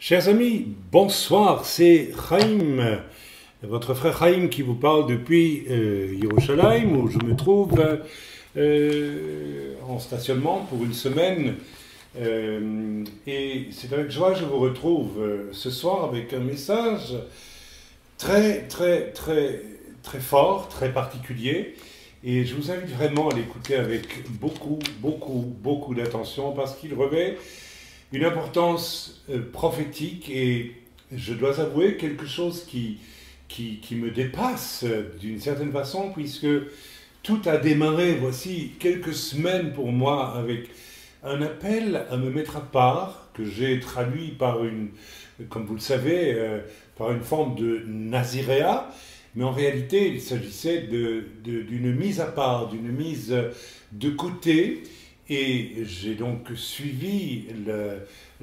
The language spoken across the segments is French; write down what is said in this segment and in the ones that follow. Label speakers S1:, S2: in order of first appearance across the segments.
S1: Chers amis, bonsoir, c'est Chaim, votre frère Chaim qui vous parle depuis Yerushalayim, où je me trouve en stationnement pour une semaine. Et c'est avec joie que je vous retrouve ce soir avec un message très fort, très particulier. Et je vous invite vraiment à l'écouter avec beaucoup d'attention parce qu'il revêt une importance prophétique et je dois avouer quelque chose qui me dépasse d'une certaine façon, puisque tout a démarré voici quelques semaines pour moi avec un appel à me mettre à part, que j'ai traduit par comme vous le savez, par une forme de naziréat, mais en réalité il s'agissait d'une mise à part, d'une mise de côté. Et j'ai donc suivi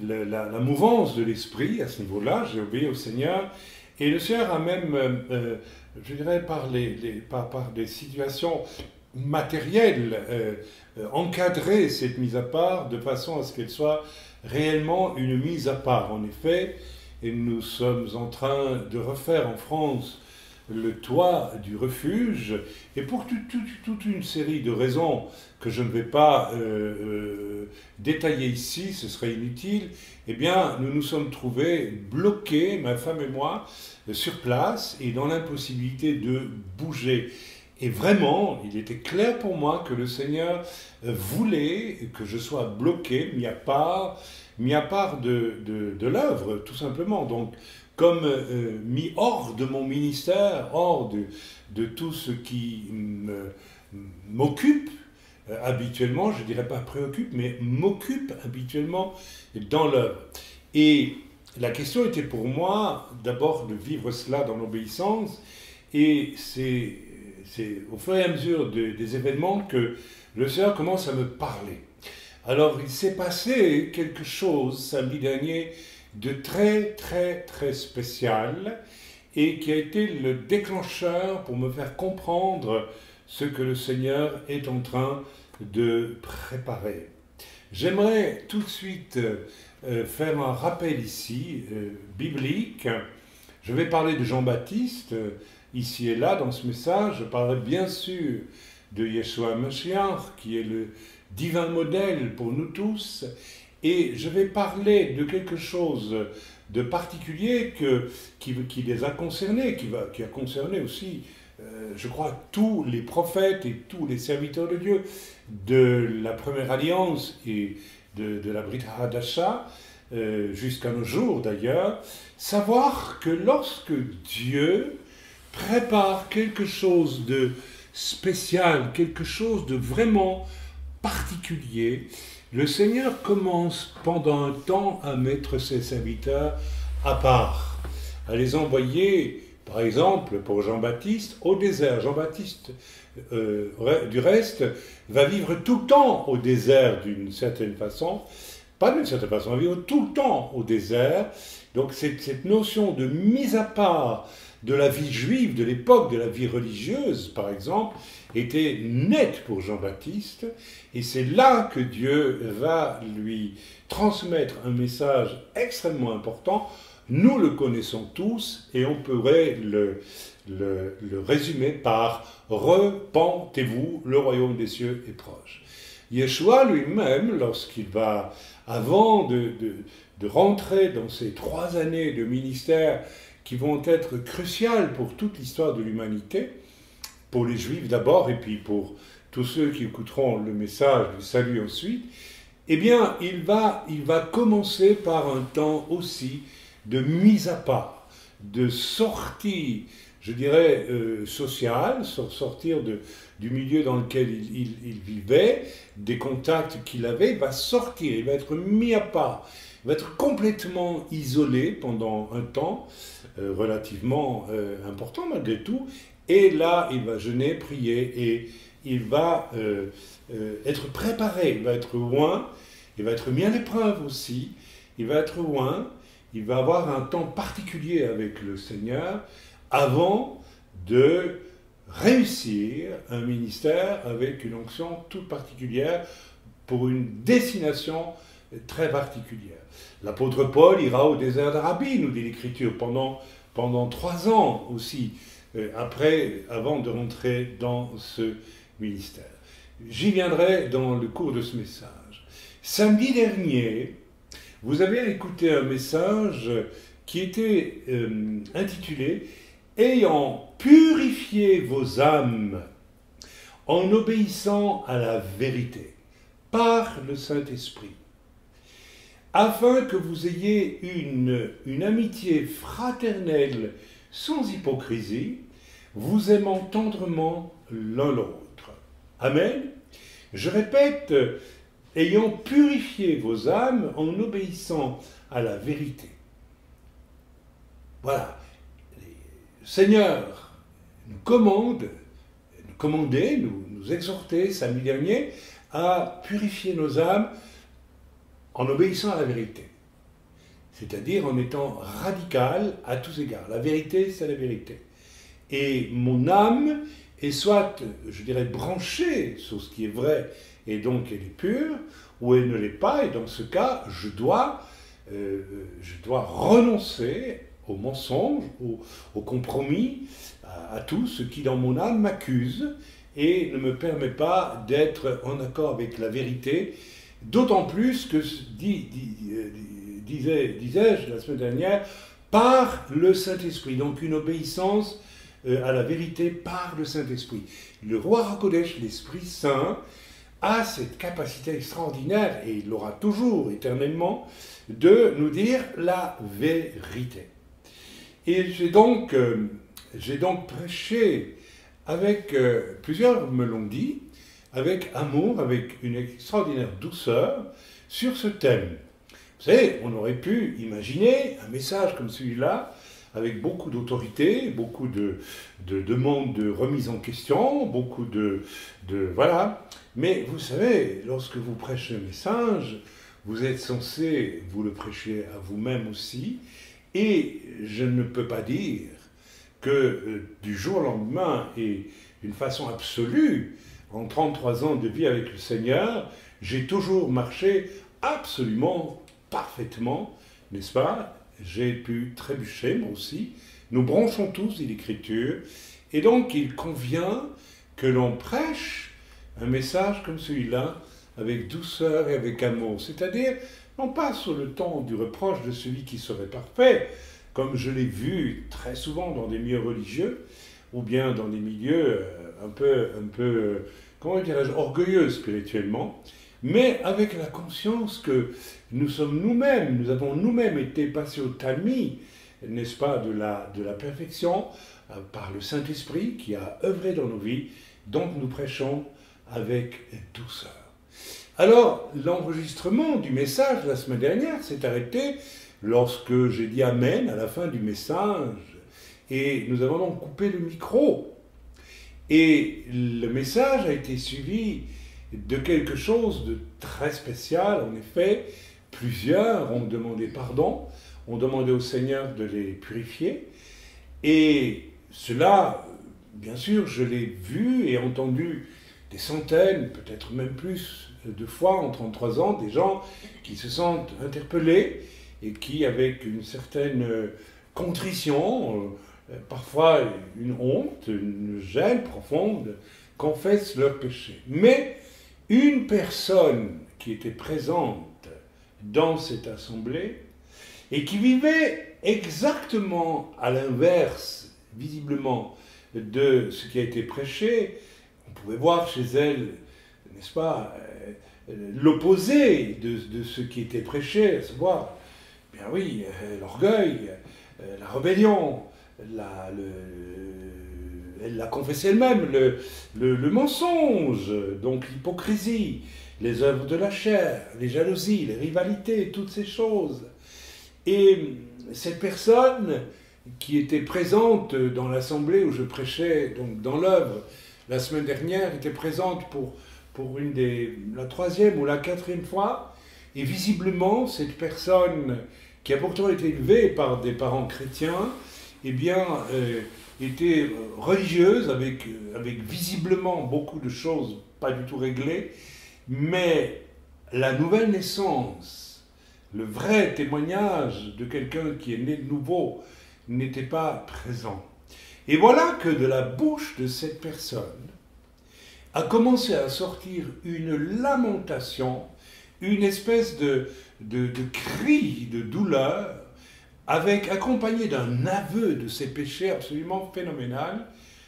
S1: la mouvance de l'esprit à ce niveau-là, j'ai obéi au Seigneur, et le Seigneur a même, je dirais, par des situations matérielles, encadré cette mise à part de façon à ce qu'elle soit réellement une mise à part. En effet, et nous sommes en train de refaire en France le toit du refuge, et pour toute une série de raisons que je ne vais pas détailler ici, ce serait inutile, eh bien, nous nous sommes trouvés bloqués, ma femme et moi, sur place, et dans l'impossibilité de bouger. Et vraiment, il était clair pour moi que le Seigneur voulait que je sois bloqué, mis à part de l'œuvre, tout simplement. Donc, comme mis hors de mon ministère, hors de tout ce qui m'occupe habituellement, je ne dirais pas préoccupe, mais m'occupe habituellement dans l'œuvre. Et la question était pour moi d'abord de vivre cela dans l'obéissance, et c'est au fur et à mesure des événements que le Seigneur commence à me parler. Alors il s'est passé quelque chose samedi dernier de très spécial et qui a été le déclencheur pour me faire comprendre ce que le Seigneur est en train de préparer. J'aimerais tout de suite faire un rappel ici, biblique. Je vais parler de Jean-Baptiste, ici et là, dans ce message. Je parlerai bien sûr de Yeshua Mashiach, qui est le divin modèle pour nous tous. Et je vais parler de quelque chose de particulier qui les a concernés, qui a concerné aussi, je crois, tous les prophètes et tous les serviteurs de Dieu de la première alliance et de la Brit Hadasha, jusqu'à nos jours d'ailleurs, savoir que lorsque Dieu prépare quelque chose de spécial, quelque chose de vraiment particulier, le Seigneur commence pendant un temps à mettre ses serviteurs à part, à les envoyer, par exemple, pour Jean-Baptiste, au désert. Jean-Baptiste, du reste, va vivre tout le temps au désert d'une certaine façon, pas d'une certaine façon, va vivre tout le temps au désert. Donc cette notion de mise à part de la vie juive, de l'époque, de la vie religieuse, par exemple, était nette pour Jean-Baptiste, et c'est là que Dieu va lui transmettre un message extrêmement important. Nous le connaissons tous, et on pourrait le résumer par « Repentez-vous, le royaume des cieux est proche ». Yeshua lui-même, lorsqu'il va, avant de rentrer dans ces 3 années de ministère qui vont être cruciales pour toute l'histoire de l'humanité, pour les Juifs d'abord, et puis pour tous ceux qui écouteront le message du salut ensuite, eh bien, il va commencer par un temps aussi de mise à part, de sortie, je dirais, sociale, sortir du milieu dans lequel il vivait, des contacts qu'il avait. Il va sortir, il va être mis à part, il va être complètement isolé pendant un temps relativement important malgré tout, et là il va jeûner, prier, et il va être préparé, il va être oint, il va être mis à l'épreuve aussi, il va être oint, il va avoir un temps particulier avec le Seigneur avant de réussir un ministère avec une onction toute particulière pour une destination très particulière. L'apôtre Paul ira au désert d'Arabie, nous dit l'Écriture, pendant 3 ans aussi, avant de rentrer dans ce ministère. J'y viendrai dans le cours de ce message. Samedi dernier, vous avez écouté un message qui était intitulé « Ayant purifié vos âmes en obéissant à la vérité par le Saint-Esprit, afin que vous ayez une amitié fraternelle sans hypocrisie, vous aimant tendrement l'un l'autre. » Amen. Je répète, ayant purifié vos âmes en obéissant à la vérité. Voilà. Le Seigneur nous commandait, nous exhortait samedi dernier à purifier nos âmes en obéissant à la vérité. C'est-à-dire en étant radical à tous égards. La vérité, c'est la vérité. Et mon âme est soit, je dirais, branchée sur ce qui est vrai et donc elle est pure, ou elle ne l'est pas, et dans ce cas, je dois renoncer au mensonge, au compromis, à tout ce qui dans mon âme m'accuse et ne me permet pas d'être en accord avec la vérité, d'autant plus que, disais-je la semaine dernière, par le Saint-Esprit, donc une obéissance à la vérité par le Saint-Esprit. Le roi HaKodesh, l'Esprit Saint, a cette capacité extraordinaire, et il l'aura toujours, éternellement, de nous dire la vérité. Et j'ai donc prêché avec, plusieurs me l'ont dit, avec amour, avec une extraordinaire douceur, sur ce thème. Vous savez, on aurait pu imaginer un message comme celui-là, avec beaucoup d'autorité, beaucoup de demandes de remise en question, beaucoup voilà. Mais vous savez, lorsque vous prêchez un message, vous êtes censé vous le prêcher à vous-même aussi, et je ne peux pas dire que du jour au lendemain, et d'une façon absolue, en 33 ans de vie avec le Seigneur, j'ai toujours marché absolument, parfaitement, n'est-ce pas? J'ai pu trébucher, moi aussi. Nous bronchons tous, dit l'Écriture. Et donc, il convient que l'on prêche un message comme celui-là, avec douceur et avec amour. C'est-à-dire, non pas sur le ton du reproche de celui qui serait parfait, comme je l'ai vu très souvent dans des milieux religieux, ou bien dans des milieux un peu, comment dirais-je, orgueilleux spirituellement, mais avec la conscience que nous avons nous-mêmes été passés au tamis, n'est-ce pas, de la perfection, par le Saint-Esprit qui a œuvré dans nos vies, donc nous prêchons avec douceur. Alors, l'enregistrement du message la semaine dernière s'est arrêté lorsque j'ai dit Amen à la fin du message, et nous avons donc coupé le micro. Et le message a été suivi de quelque chose de très spécial. En effet, plusieurs ont demandé pardon, ont demandé au Seigneur de les purifier. Et cela, bien sûr, je l'ai vu et entendu des centaines, peut-être même plus de fois en 33 ans, des gens qui se sentent interpellés et qui, avec une certaine contrition, parfois une honte, une gêne profonde, confessent leurs péchés. Mais une personne qui était présente dans cette assemblée et qui vivait exactement à l'inverse, visiblement, de ce qui a été prêché, on pouvait voir chez elle, n'est-ce pas, l'opposé de ce qui était prêché, à savoir, bien oui, l'orgueil, la rébellion, elle l'a confessé elle-même, le mensonge, donc l'hypocrisie, les œuvres de la chair, les jalousies, les rivalités, toutes ces choses. Et cette personne qui était présente dans l'assemblée où je prêchais, donc dans l'œuvre, la semaine dernière, était présente pour la 3e ou la 4e fois, et visiblement, cette personne qui a pourtant été élevée par des parents chrétiens, eh bien, était religieuse, avec visiblement beaucoup de choses pas du tout réglées, mais la nouvelle naissance, le vrai témoignage de quelqu'un qui est né de nouveau n'était pas présent. Et voilà que de la bouche de cette personne a commencé à sortir une lamentation, une espèce de cri de douleur, accompagné d'un aveu de ses péchés absolument phénoménal.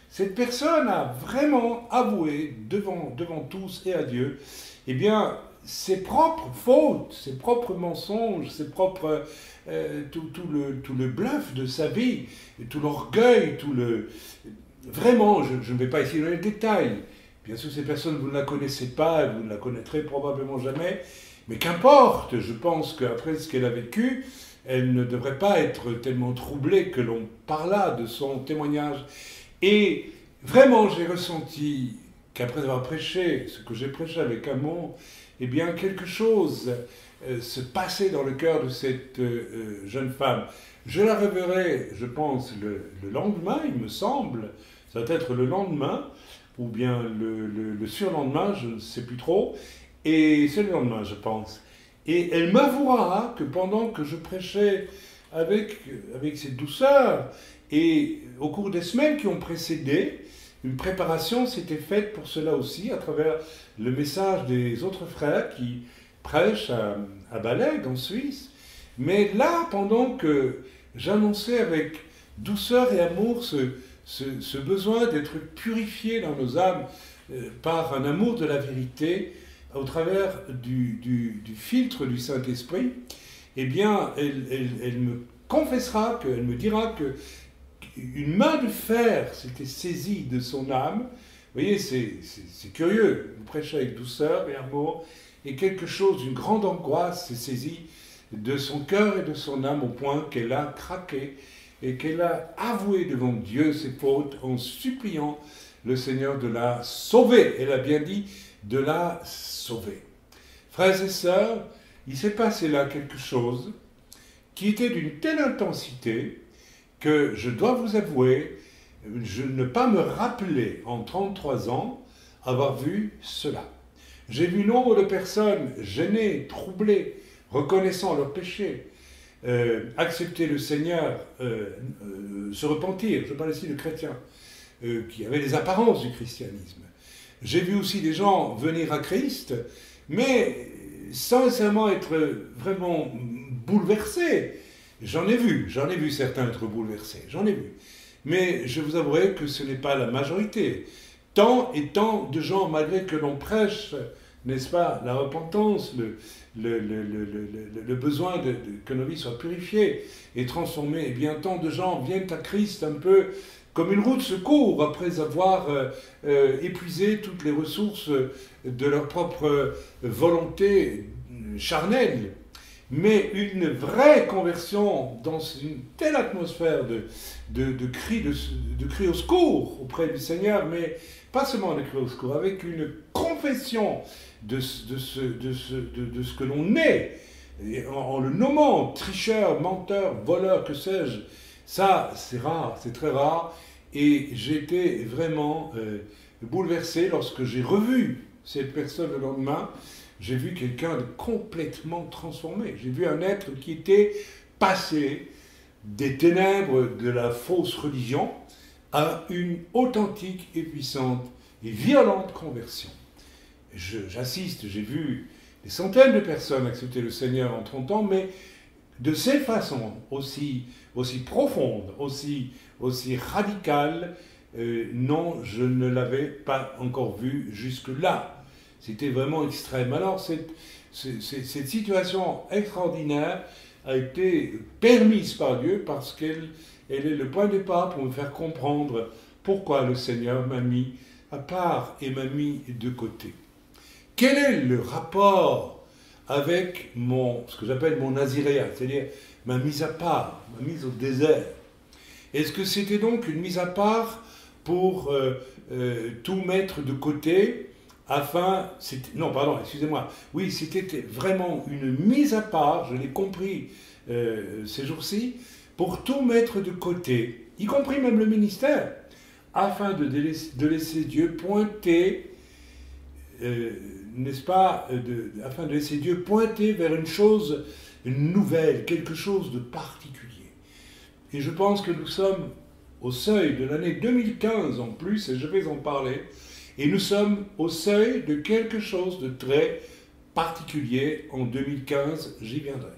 S1: Cette personne a vraiment avoué devant tous et à Dieu, eh bien, ses propres fautes, ses propres mensonges, ses propres, tout le bluff de sa vie, tout l'orgueil, Vraiment, je ne vais pas ici dans les détails. Bien sûr, ces personnes, vous ne la connaissez pas, vous ne la connaîtrez probablement jamais, mais qu'importe, je pense qu'après ce qu'elle a vécu, elle ne devrait pas être tellement troublée que l'on parlât de son témoignage. Et vraiment, j'ai ressenti qu'après avoir prêché ce que j'ai prêché avec amour, eh bien, quelque chose se passait dans le cœur de cette jeune femme. Je la reverrai, je pense, le lendemain, il me semble. Ça va être le lendemain, ou bien le surlendemain, je ne sais plus trop. Et c'est le lendemain, je pense. Et elle m'avouera que pendant que je prêchais avec cette douceur, et au cours des semaines qui ont précédé, une préparation s'était faite pour cela aussi, à travers le message des autres frères qui prêchent à Balagues, en Suisse. Mais là, pendant que j'annonçais avec douceur et amour ce besoin d'être purifié dans nos âmes par un amour de la vérité, au travers du filtre du Saint-Esprit, eh bien, elle me confessera, elle me dira que une main de fer s'était saisie de son âme. Vous voyez, c'est curieux. Vous prêchez avec douceur et amour, et quelque chose, une grande angoisse s'est saisie de son cœur et de son âme au point qu'elle a craqué et qu'elle a avoué devant Dieu ses fautes en suppliant le Seigneur de la sauver. Elle a bien dit de la sauver. Frères et sœurs, il s'est passé là quelque chose qui était d'une telle intensité que je dois vous avouer, je ne pas me rappeler en 33 ans avoir vu cela. J'ai vu nombre de personnes gênées, troublées, reconnaissant leurs péchés, accepter le Seigneur, se repentir. Je parle ici de chrétiens qui avaient les apparences du christianisme. J'ai vu aussi des gens venir à Christ, mais sans nécessairement être vraiment bouleversés. J'en ai vu certains être bouleversés, j'en ai vu. Mais je vous avouerai que ce n'est pas la majorité. Tant et tant de gens, malgré que l'on prêche, n'est-ce pas, la repentance, le besoin que nos vies soient purifiées et transformées, eh bien tant de gens viennent à Christ un peu comme une roue de secours après avoir épuisé toutes les ressources de leur propre volonté charnelle. Mais une vraie conversion dans une telle atmosphère de cris au secours auprès du Seigneur, mais pas seulement de cris au secours, avec une confession de ce que l'on est, en le nommant tricheur, menteur, voleur, que sais-je, ça c'est rare, c'est très rare, et j'ai été vraiment bouleversé lorsque j'ai revu cette personne le lendemain. J'ai vu quelqu'un de complètement transformé. J'ai vu un être qui était passé des ténèbres de la fausse religion à une authentique et puissante et violente conversion. J'assiste, j'ai vu des centaines de personnes accepter le Seigneur en 30 ans, mais de cette façon aussi profonde, aussi radicale, non, je ne l'avais pas encore vu jusque-là. C'était vraiment extrême. Alors, cette situation extraordinaire a été permise par Dieu parce qu'elle est le point de départ pour me faire comprendre pourquoi le Seigneur m'a mis à part et m'a mis de côté. Quel est le rapport avec ce que j'appelle mon naziréat, c'est-à-dire ma mise à part, ma mise au désert? Est-ce que c'était donc une mise à part pour tout mettre de côté non, pardon, excusez-moi. Oui, c'était vraiment une mise à part, je l'ai compris ces jours-ci, pour tout mettre de côté, y compris même le ministère, afin de laisser Dieu pointer n'est-ce pas, afin de laisser Dieu pointer vers une chose nouvelle, quelque chose de particulier. Et je pense que nous sommes au seuil de l'année 2015 en plus, et je vais en parler, et nous sommes au seuil de quelque chose de très particulier en 2015, j'y viendrai.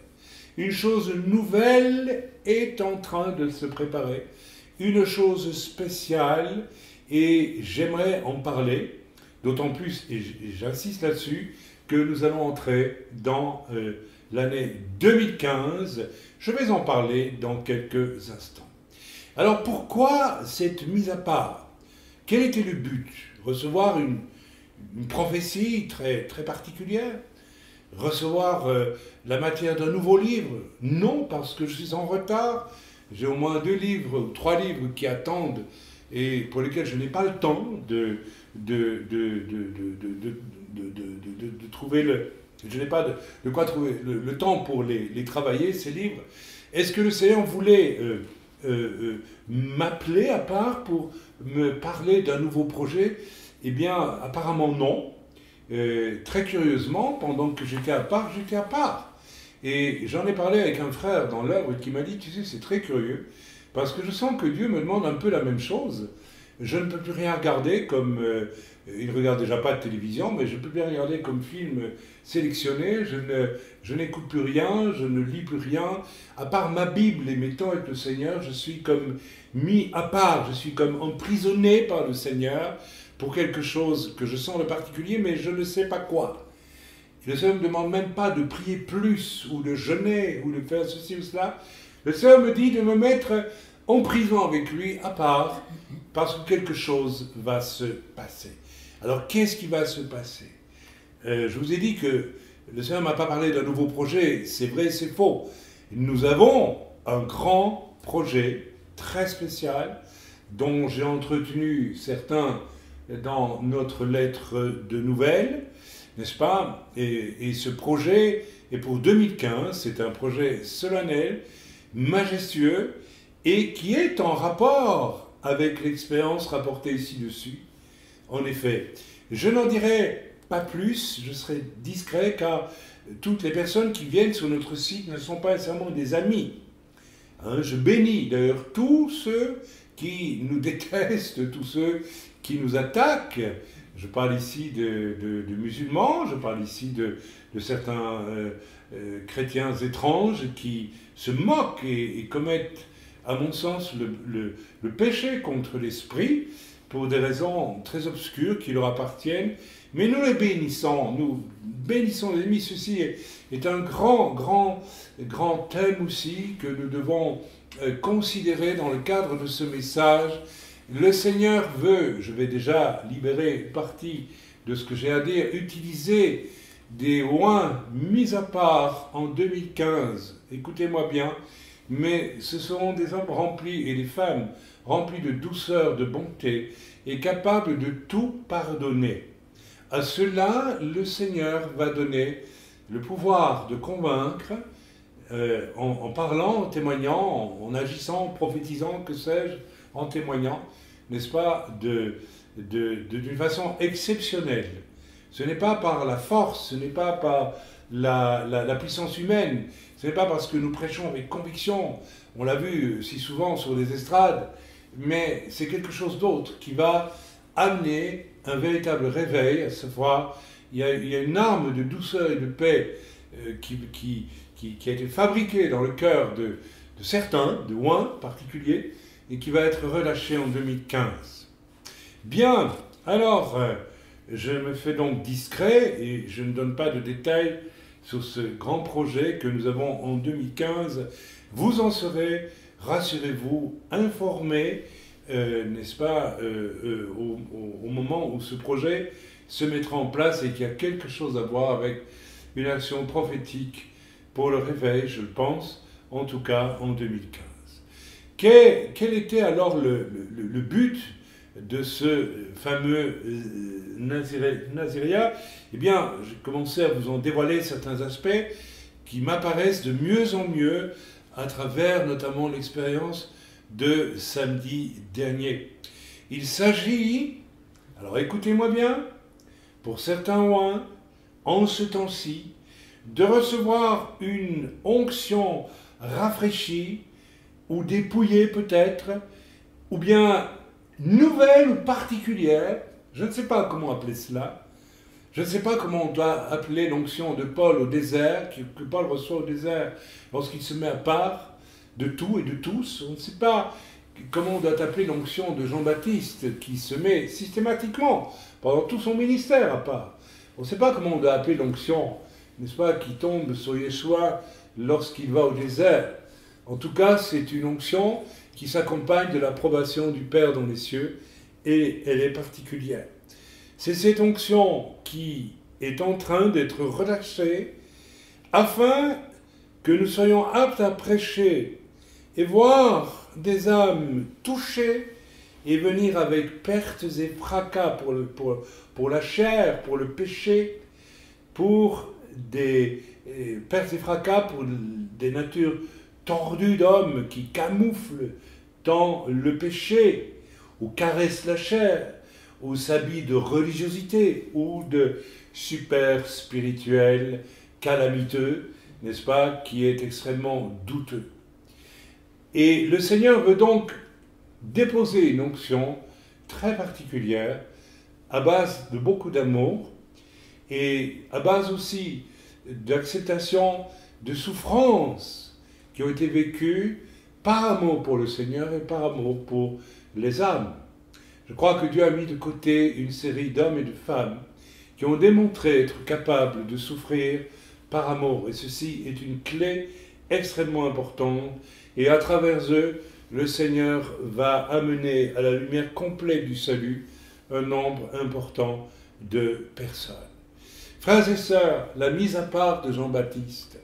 S1: Une chose nouvelle est en train de se préparer, une chose spéciale, et j'aimerais en parler, d'autant plus, et j'insiste là-dessus, que nous allons entrer dans l'année 2015. Je vais en parler dans quelques instants. Alors pourquoi cette mise à part? Quel était le but? Recevoir une prophétie très, très particulière? Recevoir la matière d'un nouveau livre? Non, parce que je suis en retard. J'ai au moins 2 livres ou 3 livres qui attendent et pour lesquels je n'ai pas le temps de trouver le... Je n'ai pas de quoi trouver le temps pour les travailler, ces livres. Est-ce que le Seigneur voulait m'appeler à part pour me parler d'un nouveau projet? Eh bien, apparemment non. Très curieusement, pendant que j'étais à part, j'étais à part. Et j'en ai parlé avec un frère dans l'œuvre qui m'a dit, tu sais, c'est très curieux, parce que je sens que Dieu me demande un peu la même chose. Je ne peux plus rien regarder comme... il ne regarde déjà pas de télévision, mais je ne peux plus rien regarder comme film sélectionné. Je n'écoute plus rien, je ne lis plus rien. À part ma Bible et mes temps avec le Seigneur, je suis comme mis à part, je suis comme emprisonné par le Seigneur pour quelque chose que je sens de particulier, mais je ne sais pas quoi. Le Seigneur ne me demande même pas de prier plus, ou de jeûner, ou de faire ceci ou cela. Le Seigneur me dit de me mettre en prison avec lui, à part, parce que quelque chose va se passer. Alors, qu'est-ce qui va se passer? Je vous ai dit que le Seigneur ne m'a pas parlé d'un nouveau projet. C'est vrai, c'est faux. Nous avons un grand projet très spécial, dont j'ai entretenu certains dans notre lettre de nouvelles, n'est-ce pas? Et ce projet est pour 2015, c'est un projet solennel, majestueux, et qui est en rapport avec l'expérience rapportée ici-dessus. En effet, je n'en dirai pas plus, je serai discret, car toutes les personnes qui viennent sur notre site ne sont pas nécessairement des amis. Hein, je bénis d'ailleurs tous ceux qui nous détestent, tous ceux qui nous attaquent. Je parle ici de musulmans, je parle ici de certains chrétiens étranges qui se moquent et commettent, à mon sens, le péché contre l'esprit pour des raisons très obscures qui leur appartiennent. Mais nous les bénissons, les ennemis. Ceci est un grand thème aussi que nous devons considérer dans le cadre de ce message. Le Seigneur veut, je vais déjà libérer une partie de ce que j'ai à dire, utiliser des oins mis à part en 2015. Écoutez-moi bien, mais ce seront des hommes remplis et des femmes remplis de douceur, de bonté et capables de tout pardonner. À cela, le Seigneur va donner le pouvoir de convaincre en parlant, en témoignant, en agissant, en prophétisant, que sais-je, en témoignant, n'est-ce pas, d'une façon exceptionnelle. Ce n'est pas par la force, ce n'est pas par la puissance humaine, ce n'est pas parce que nous prêchons avec conviction, on l'a vu si souvent sur les estrades, mais c'est quelque chose d'autre qui va amener un véritable réveil, à savoir, il y a une arme de douceur et de paix qui a été fabriquée dans le cœur de certains, de oins particuliers, et qui va être relâchée en 2015. Bien, alors, je me fais donc discret et je ne donne pas de détails sur ce grand projet que nous avons en 2015. Vous en serez, rassurez-vous, informés, n'est-ce pas, au moment où ce projet se mettra en place et qu'il y a quelque chose à voir avec une action prophétique pour le réveil, je le pense, en tout cas en 2015. Quel était alors le but de ce fameux Naziréat? Eh bien, j'ai commencé à vous en dévoiler certains aspects qui m'apparaissent de mieux en mieux à travers notamment l'expérience de samedi dernier. Il s'agit, alors écoutez-moi bien, pour certains oins, en ce temps-ci, de recevoir une onction rafraîchie, ou dépouillée peut-être, ou bien nouvelle ou particulière, je ne sais pas comment appeler cela, je ne sais pas comment on doit appeler l'onction de Paul au désert, que Paul reçoit au désert lorsqu'il se met à part de tout et de tous. On ne sait pas comment on doit appeler l'onction de Jean-Baptiste qui se met systématiquement pendant tout son ministère à part. On ne sait pas comment on doit appeler l'onction, n'est-ce pas, qui tombe sur Yeshua lorsqu'il va au désert. En tout cas, c'est une onction qui s'accompagne de l'approbation du Père dans les cieux et elle est particulière. C'est cette onction qui est en train d'être relâchée afin que nous soyons aptes à prêcher et voir des âmes touchées et venir avec pertes et fracas pour la chair, pour le péché, pour des pertes et fracas pour des natures tordues d'hommes qui camouflent dans le péché ou caressent la chair, ou s'habillent de religiosité, ou de super spirituel calamiteux, n'est-ce pas, qui est extrêmement douteux. Et le Seigneur veut donc déposer une onction très particulière, à base de beaucoup d'amour, et à base aussi d'acceptation de souffrances qui ont été vécues par amour pour le Seigneur et par amour pour les âmes. Je crois que Dieu a mis de côté une série d'hommes et de femmes qui ont démontré être capables de souffrir par amour. Et ceci est une clé extrêmement importante. Et à travers eux, le Seigneur va amener à la lumière complète du salut un nombre important de personnes. Frères et sœurs, la mise à part de Jean-Baptiste,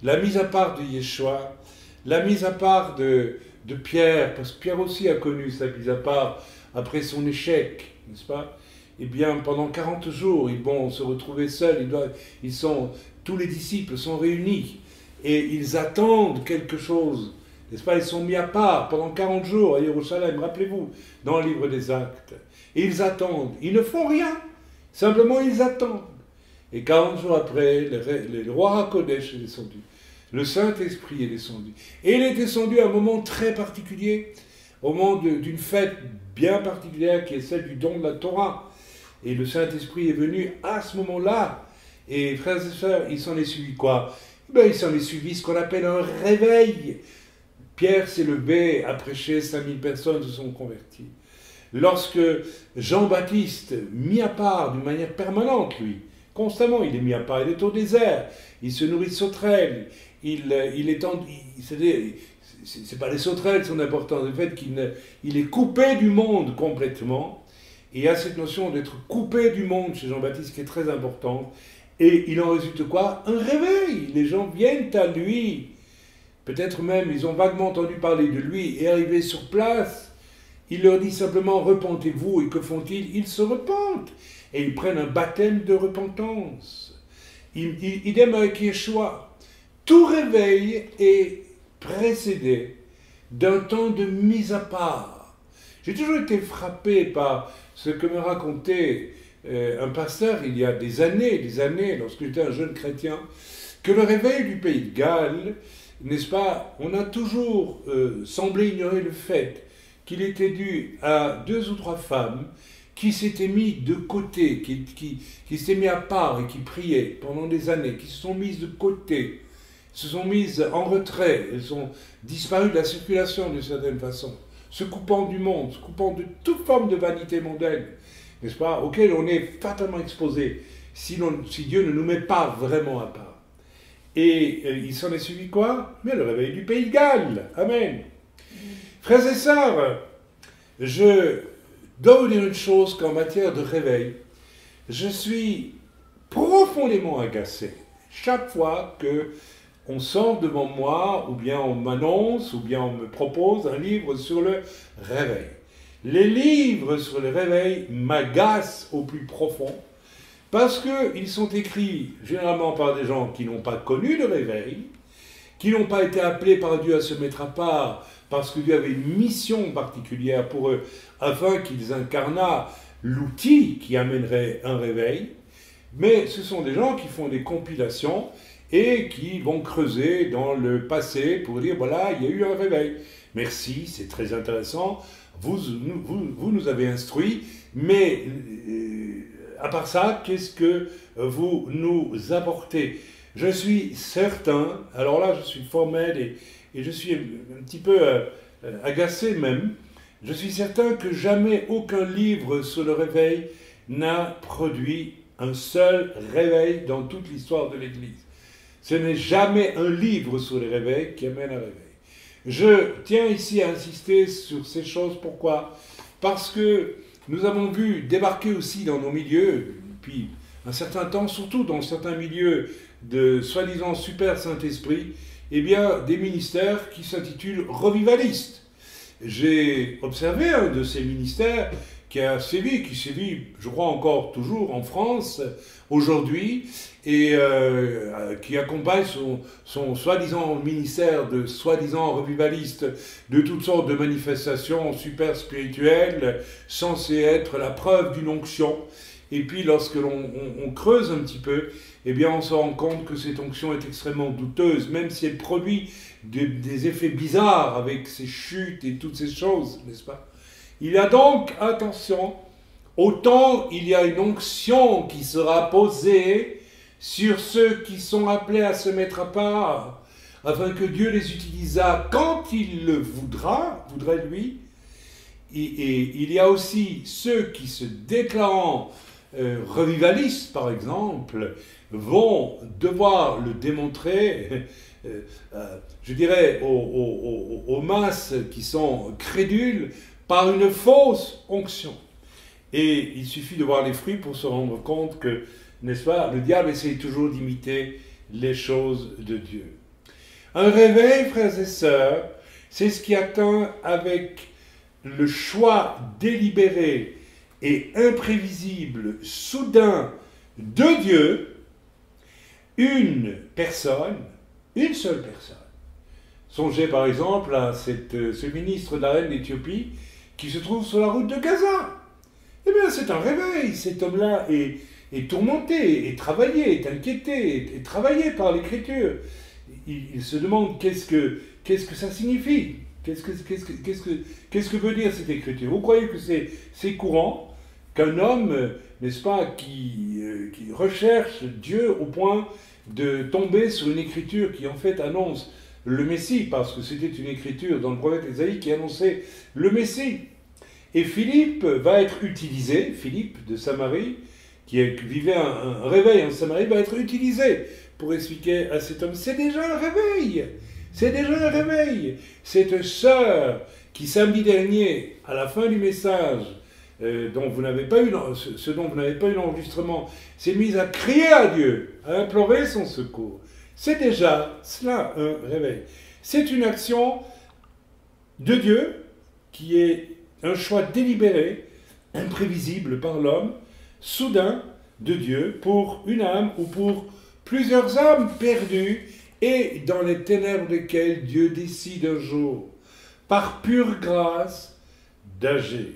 S1: la mise à part de Yeshua, la mise à part de Pierre, parce que Pierre aussi a connu sa mise à part après son échec, n'est-ce pas? Eh bien, pendant 40 jours, ils vont se retrouver seuls, tous les disciples sont réunis, et ils attendent quelque chose, n'est-ce pas? Ils sont mis à part pendant 40 jours à Jérusalem, rappelez-vous, dans le livre des Actes. Et ils attendent, ils ne font rien, simplement ils attendent. Et 40 jours après, le roi HaKodesh est descendu. Le Saint-Esprit est descendu. Et il est descendu à un moment très particulier, au moment d'une fête bien particulière qui est celle du don de la Torah. Et le Saint-Esprit est venu à ce moment-là. Et frères et sœurs, il s'en est suivi quoi? Il s'en est suivi ce qu'on appelle un réveil. Pierre s'est levé, a prêché, 5000 personnes se sont converties. Lorsque Jean-Baptiste, mis à part d'une manière permanente, lui, constamment, il est mis à part, il est au désert, il se nourrit de sauterelles, c'est pas les sauterelles son importance, le fait qu'il est coupé du monde complètement, et il y a cette notion d'être coupé du monde chez Jean-Baptiste qui est très importante, et il en résulte quoi? Un réveil, les gens viennent à lui, peut-être même ils ont vaguement entendu parler de lui, et arrivé sur place, il leur dit simplement « repentez-vous » et que font-ils? Ils se repentent, et ils prennent un baptême de repentance. Idem avec Yeshua. Tout réveil est précédé d'un temps de mise à part. J'ai toujours été frappé par ce que me racontait un pasteur il y a des années, lorsque j'étais un jeune chrétien, que le réveil du pays de Galles, n'est-ce pas, on a toujours semblé ignorer le fait qu'il était dû à 2 ou 3 femmes qui s'étaient mis de côté, qui s'étaient mis à part et qui priaient pendant des années, qui se sont mises de côté, se sont mises en retrait, elles ont disparu de la circulation d'une certaine façon, se coupant du monde, se coupant de toute forme de vanité mondaine, n'est-ce pas, auquel on est fatalement exposé si Dieu ne nous met pas vraiment à part. Et il s'en est suivi quoi? Mais le réveil du pays de Galles. Amen. Frères et sœurs, je dois vous dire une chose qu'en matière de réveil, je suis profondément agacé chaque fois qu'on sort devant moi, ou bien on m'annonce, ou bien on me propose un livre sur le réveil. Les livres sur le réveil m'agacent au plus profond, parce qu'ils sont écrits généralement par des gens qui n'ont pas connu le réveil, qui n'ont pas été appelés par Dieu à se mettre à part, parce que Dieu avait une mission particulière pour eux, afin qu'ils incarnent l'outil qui amènerait un réveil. Mais ce sont des gens qui font des compilations et qui vont creuser dans le passé pour dire, voilà, il y a eu un réveil. Merci, c'est très intéressant. Vous nous avez instruits, mais à part ça, qu'est-ce que vous nous apportez? Je suis certain, alors là je suis formel et je suis un petit peu agacé même, je suis certain que jamais aucun livre sur le réveil n'a produit un seul réveil dans toute l'histoire de l'Église. Ce n'est jamais un livre sur les réveils qui amène un réveil. Je tiens ici à insister sur ces choses. Pourquoi? Parce que nous avons vu débarquer aussi dans nos milieux, depuis un certain temps, surtout dans certains milieux de soi-disant super Saint-Esprit, eh bien, des ministères qui s'intitulent revivalistes. J'ai observé un de ces ministères qui sévit, je crois encore toujours en France, aujourd'hui, et qui accompagne son soi-disant ministère de soi-disant revivaliste de toutes sortes de manifestations super spirituelles, censées être la preuve d'une onction. Et puis lorsque l'on creuse un petit peu, eh bien on se rend compte que cette onction est extrêmement douteuse, même si elle produit des effets bizarres avec ses chutes et toutes ces choses, n'est-ce pas? Il y a donc, attention, autant il y a une onction qui sera posée sur ceux qui sont appelés à se mettre à part, afin que Dieu les utilisât quand il le voudrait lui, et il y a aussi ceux qui se déclarant revivalistes, par exemple, vont devoir le démontrer, je dirais, aux masses qui sont crédules, par une fausse onction. Et il suffit de voir les fruits pour se rendre compte que, n'est-ce pas, le diable essaye toujours d'imiter les choses de Dieu. Un réveil, frères et sœurs, c'est ce qui atteint avec le choix délibéré et imprévisible, soudain, de Dieu, une seule personne. Songez par exemple à ce ministre de la reine d'Éthiopie qui se trouve sur la route de Gaza. Eh bien, c'est un réveil. Cet homme-là est tourmenté, est travaillé, est inquiété, est travaillé par l'Écriture. Il se demande qu'est-ce que ça signifie. Qu'est-ce que veut dire cette Écriture? Vous croyez que c'est courant qu'un homme, n'est-ce pas, qui recherche Dieu au point de tomber sur une Écriture qui en fait annonce le Messie, parce que c'était une écriture dans le prophète Ésaïe qui annonçait le Messie. Et Philippe va être utilisé, Philippe de Samarie, qui vivait un réveil en Samarie, va être utilisé pour expliquer à cet homme, c'est déjà un réveil, c'est déjà un réveil. Cette sœur qui samedi dernier, à la fin du message, dont vous n'avez pas eu l'enregistrement, s'est mise à crier à Dieu, à implorer son secours. C'est déjà cela un réveil. C'est une action de Dieu qui est un choix délibéré, imprévisible par l'homme, soudain de Dieu pour une âme ou pour plusieurs âmes perdues et dans les ténèbres desquelles Dieu décide un jour, par pure grâce, d'agir.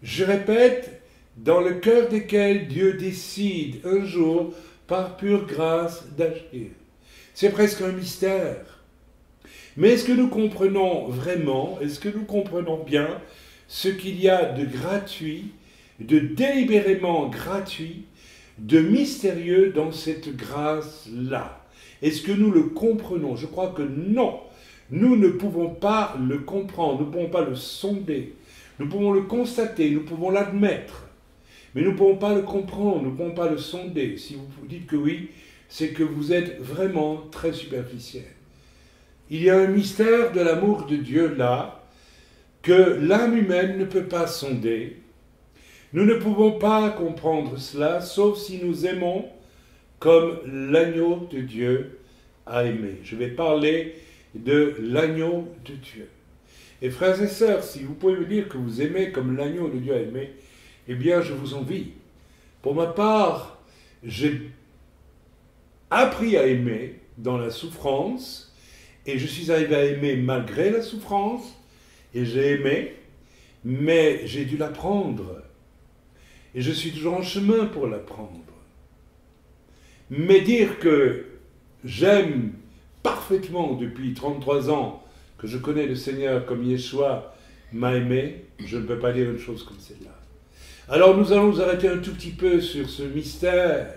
S1: Je répète, dans le cœur desquels Dieu décide un jour, par pure grâce, d'agir. C'est presque un mystère. Mais est-ce que nous comprenons vraiment, est-ce que nous comprenons bien ce qu'il y a de gratuit, de délibérément gratuit, de mystérieux dans cette grâce-là? Est-ce que nous le comprenons? Je crois que non. Nous ne pouvons pas le comprendre, nous ne pouvons pas le sonder. Nous pouvons le constater, nous pouvons l'admettre. Mais nous ne pouvons pas le comprendre, nous ne pouvons pas le sonder. Si vous dites que oui, c'est que vous êtes vraiment très superficiel. Il y a un mystère de l'amour de Dieu là, que l'âme humaine ne peut pas sonder. Nous ne pouvons pas comprendre cela, sauf si nous aimons comme l'agneau de Dieu a aimé. Je vais parler de l'agneau de Dieu. Et frères et sœurs, si vous pouvez me dire que vous aimez comme l'agneau de Dieu a aimé, eh bien, je vous envie. Pour ma part, j'ai appris à aimer dans la souffrance, et je suis arrivé à aimer malgré la souffrance, et j'ai aimé, mais j'ai dû l'apprendre. Et je suis toujours en chemin pour l'apprendre. Mais dire que j'aime parfaitement depuis 33 ans que je connais le Seigneur comme Yeshua m'a aimé, je ne peux pas dire une chose comme celle-là. Alors nous allons nous arrêter un tout petit peu sur ce mystère,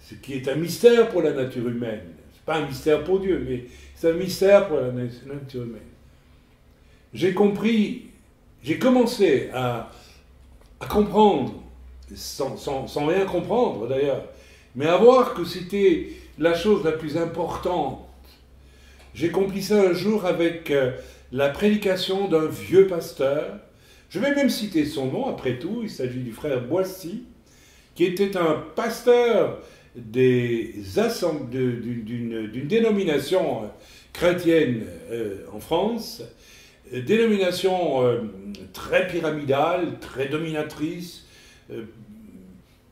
S1: ce qui est un mystère pour la nature humaine. Ce n'est pas un mystère pour Dieu, mais c'est un mystère pour la nature humaine. J'ai compris, j'ai commencé à comprendre, sans rien comprendre d'ailleurs, mais à voir que c'était la chose la plus importante. J'ai compris ça un jour avec la prédication d'un vieux pasteur. Je vais même citer son nom, après tout, il s'agit du frère Boissy, qui était un pasteur d'une dénomination chrétienne en France, dénomination très pyramidale, très dominatrice,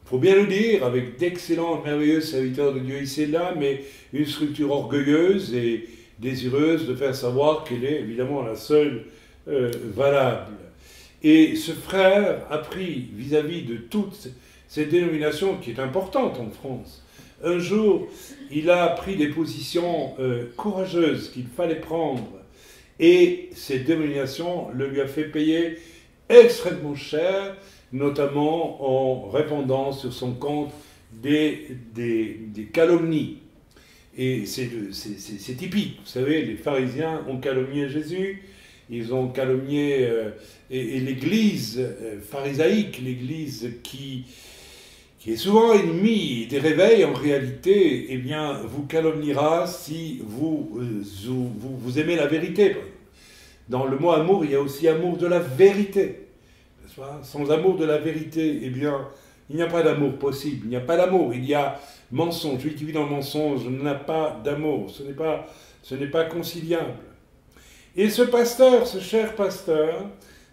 S1: faut bien le dire, avec d'excellents, merveilleux serviteurs de Dieu ici et là, mais une structure orgueilleuse et désireuse de faire savoir qu'elle est évidemment la seule valable. Et ce frère a pris vis-à-vis de toute cette dénomination qui est importante en France. Un jour, il a pris des positions courageuses qu'il fallait prendre et cette dénomination le lui a fait payer extrêmement cher, notamment en répandant sur son compte des calomnies. Et c'est typique, vous savez, les pharisiens ont calomnié Jésus, ils ont calomnié et l'Église pharisaïque, l'Église qui est souvent ennemie des réveils, en réalité, eh bien, vous calomniera si vous aimez la vérité. Dans le mot amour, il y a aussi amour de la vérité. Sans amour de la vérité, eh bien, il n'y a pas d'amour possible. Il n'y a pas d'amour, il y a mensonge. Celui qui vit dans le mensonge n'a pas d'amour. Ce n'est pas conciliable. Et ce pasteur, ce cher pasteur,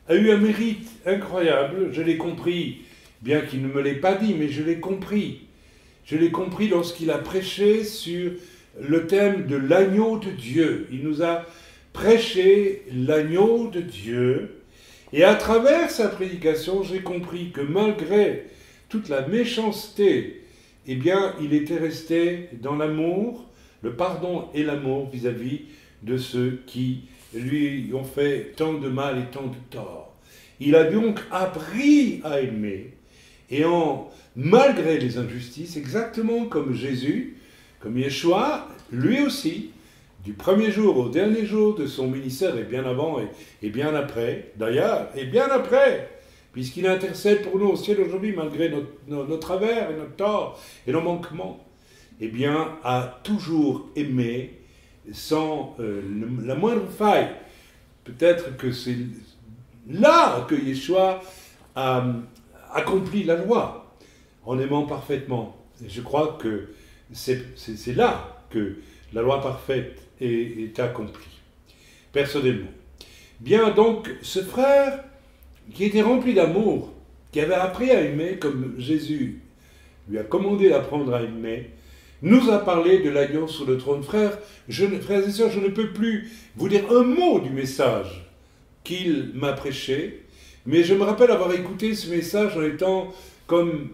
S1: a eu un mérite incroyable. Je l'ai compris, bien qu'il ne me l'ait pas dit, mais je l'ai compris. Je l'ai compris lorsqu'il a prêché sur le thème de l'agneau de Dieu. Il nous a prêché l'agneau de Dieu. Et à travers sa prédication, j'ai compris que malgré toute la méchanceté, eh bien, il était resté dans l'amour, le pardon et l'amour vis-à-vis de ceux qui lui ont fait tant de mal et tant de tort. Il a donc appris à aimer, et malgré les injustices, exactement comme Jésus, comme Yeshua, lui aussi, du premier jour au dernier jour de son ministère, et bien avant et bien après, d'ailleurs, et bien après, puisqu'il intercède pour nous au ciel aujourd'hui, malgré nos travers et nos torts et nos manquements, eh bien, a toujours aimé sans la moindre faille. Peut-être que c'est là que Yeshua a accompli la loi, en aimant parfaitement. Et je crois que c'est là que la loi parfaite est accomplie, personnellement. Bien, donc, ce frère qui était rempli d'amour, qui avait appris à aimer comme Jésus lui a commandé d'apprendre à aimer, nous a parlé de l'agneau sur le trône. Frères et sœurs, je ne peux plus vous dire un mot du message qu'il m'a prêché, mais je me rappelle avoir écouté ce message en étant comme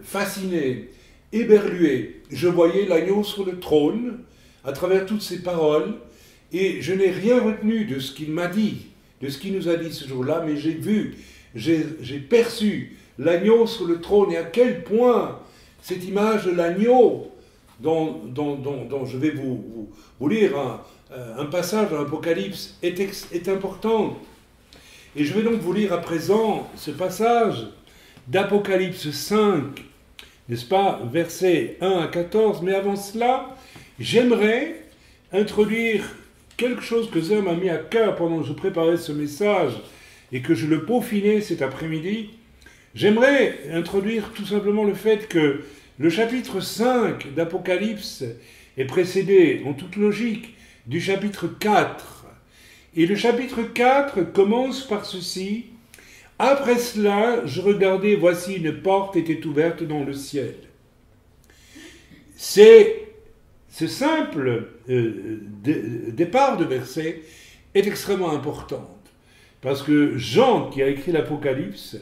S1: fasciné, éberlué. Je voyais l'agneau sur le trône à travers toutes ces paroles, et je n'ai rien retenu de ce qu'il m'a dit, de ce qu'il nous a dit ce jour-là, mais j'ai vu, j'ai perçu l'agneau sur le trône, et à quel point cette image de l'agneau, dont je vais vous lire un passage dans l'Apocalypse, est importante. Et je vais donc vous lire à présent ce passage d'Apocalypse 5, n'est-ce pas, versets 1 à 14, mais avant cela, j'aimerais introduire quelque chose que Zér m'a mis à cœur pendant que je préparais ce message et que je le peaufinais cet après-midi. J'aimerais introduire tout simplement le fait que le chapitre 5 d'Apocalypse est précédé, en toute logique, du chapitre 4. Et le chapitre 4 commence par ceci. « Après cela, je regardais, voici une porte était ouverte dans le ciel. » Ce simple départ de verset est extrêmement important, parce que Jean, qui a écrit l'Apocalypse,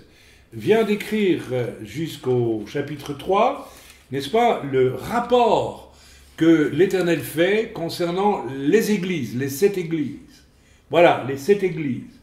S1: vient d'écrire jusqu'au chapitre 3, n'est-ce pas, le rapport que l'Éternel fait concernant les églises, les 7 églises. Voilà, les 7 églises.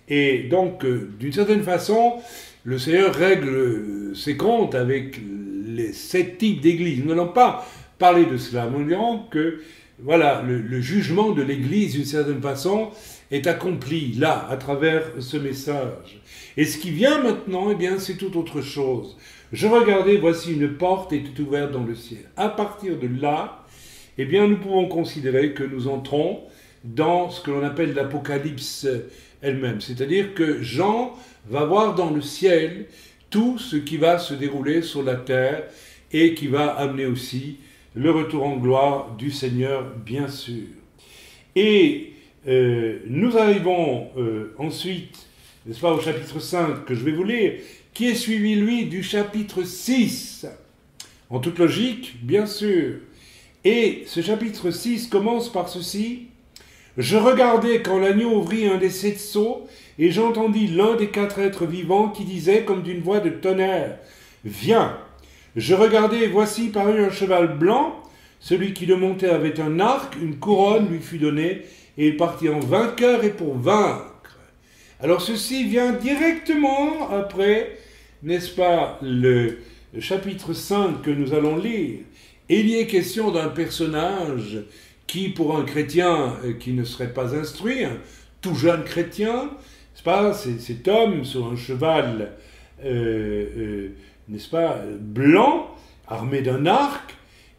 S1: Et donc, d'une certaine façon, le Seigneur règle ses comptes avec les 7 types d'églises. Nous n'allons pas parler de cela, mais nous dirons que, voilà, le jugement de l'Église, d'une certaine façon, est accompli là, à travers ce message. Et ce qui vient maintenant, eh bien, c'est tout autre chose. Je regardais, voici une porte était ouverte dans le ciel. À partir de là, eh bien, nous pouvons considérer que nous entrons dans ce que l'on appelle l'Apocalypse elle-même. C'est-à-dire que Jean va voir dans le ciel tout ce qui va se dérouler sur la terre et qui va amener aussi le retour en gloire du Seigneur, bien sûr. Et nous arrivons ensuite, n'est-ce pas, au chapitre 5 que je vais vous lire, qui est suivi, lui, du chapitre 6. En toute logique, bien sûr. Et ce chapitre 6 commence par ceci. « Je regardais quand l'agneau ouvrit un des 7 sceaux, et j'entendis l'un des 4 êtres vivants qui disait comme d'une voix de tonnerre, « Viens !» Je regardais, et voici parut un cheval blanc. Celui qui le montait avait un arc, une couronne lui fut donnée, et il partit en vainqueur et pour vaincre. Alors ceci vient directement après, n'est-ce pas, le chapitre 5 que nous allons lire. Et il y est question d'un personnage qui, pour un chrétien qui ne serait pas instruit, un tout jeune chrétien, n'est-ce pas, cet homme sur un cheval, n'est-ce pas, blanc, armé d'un arc,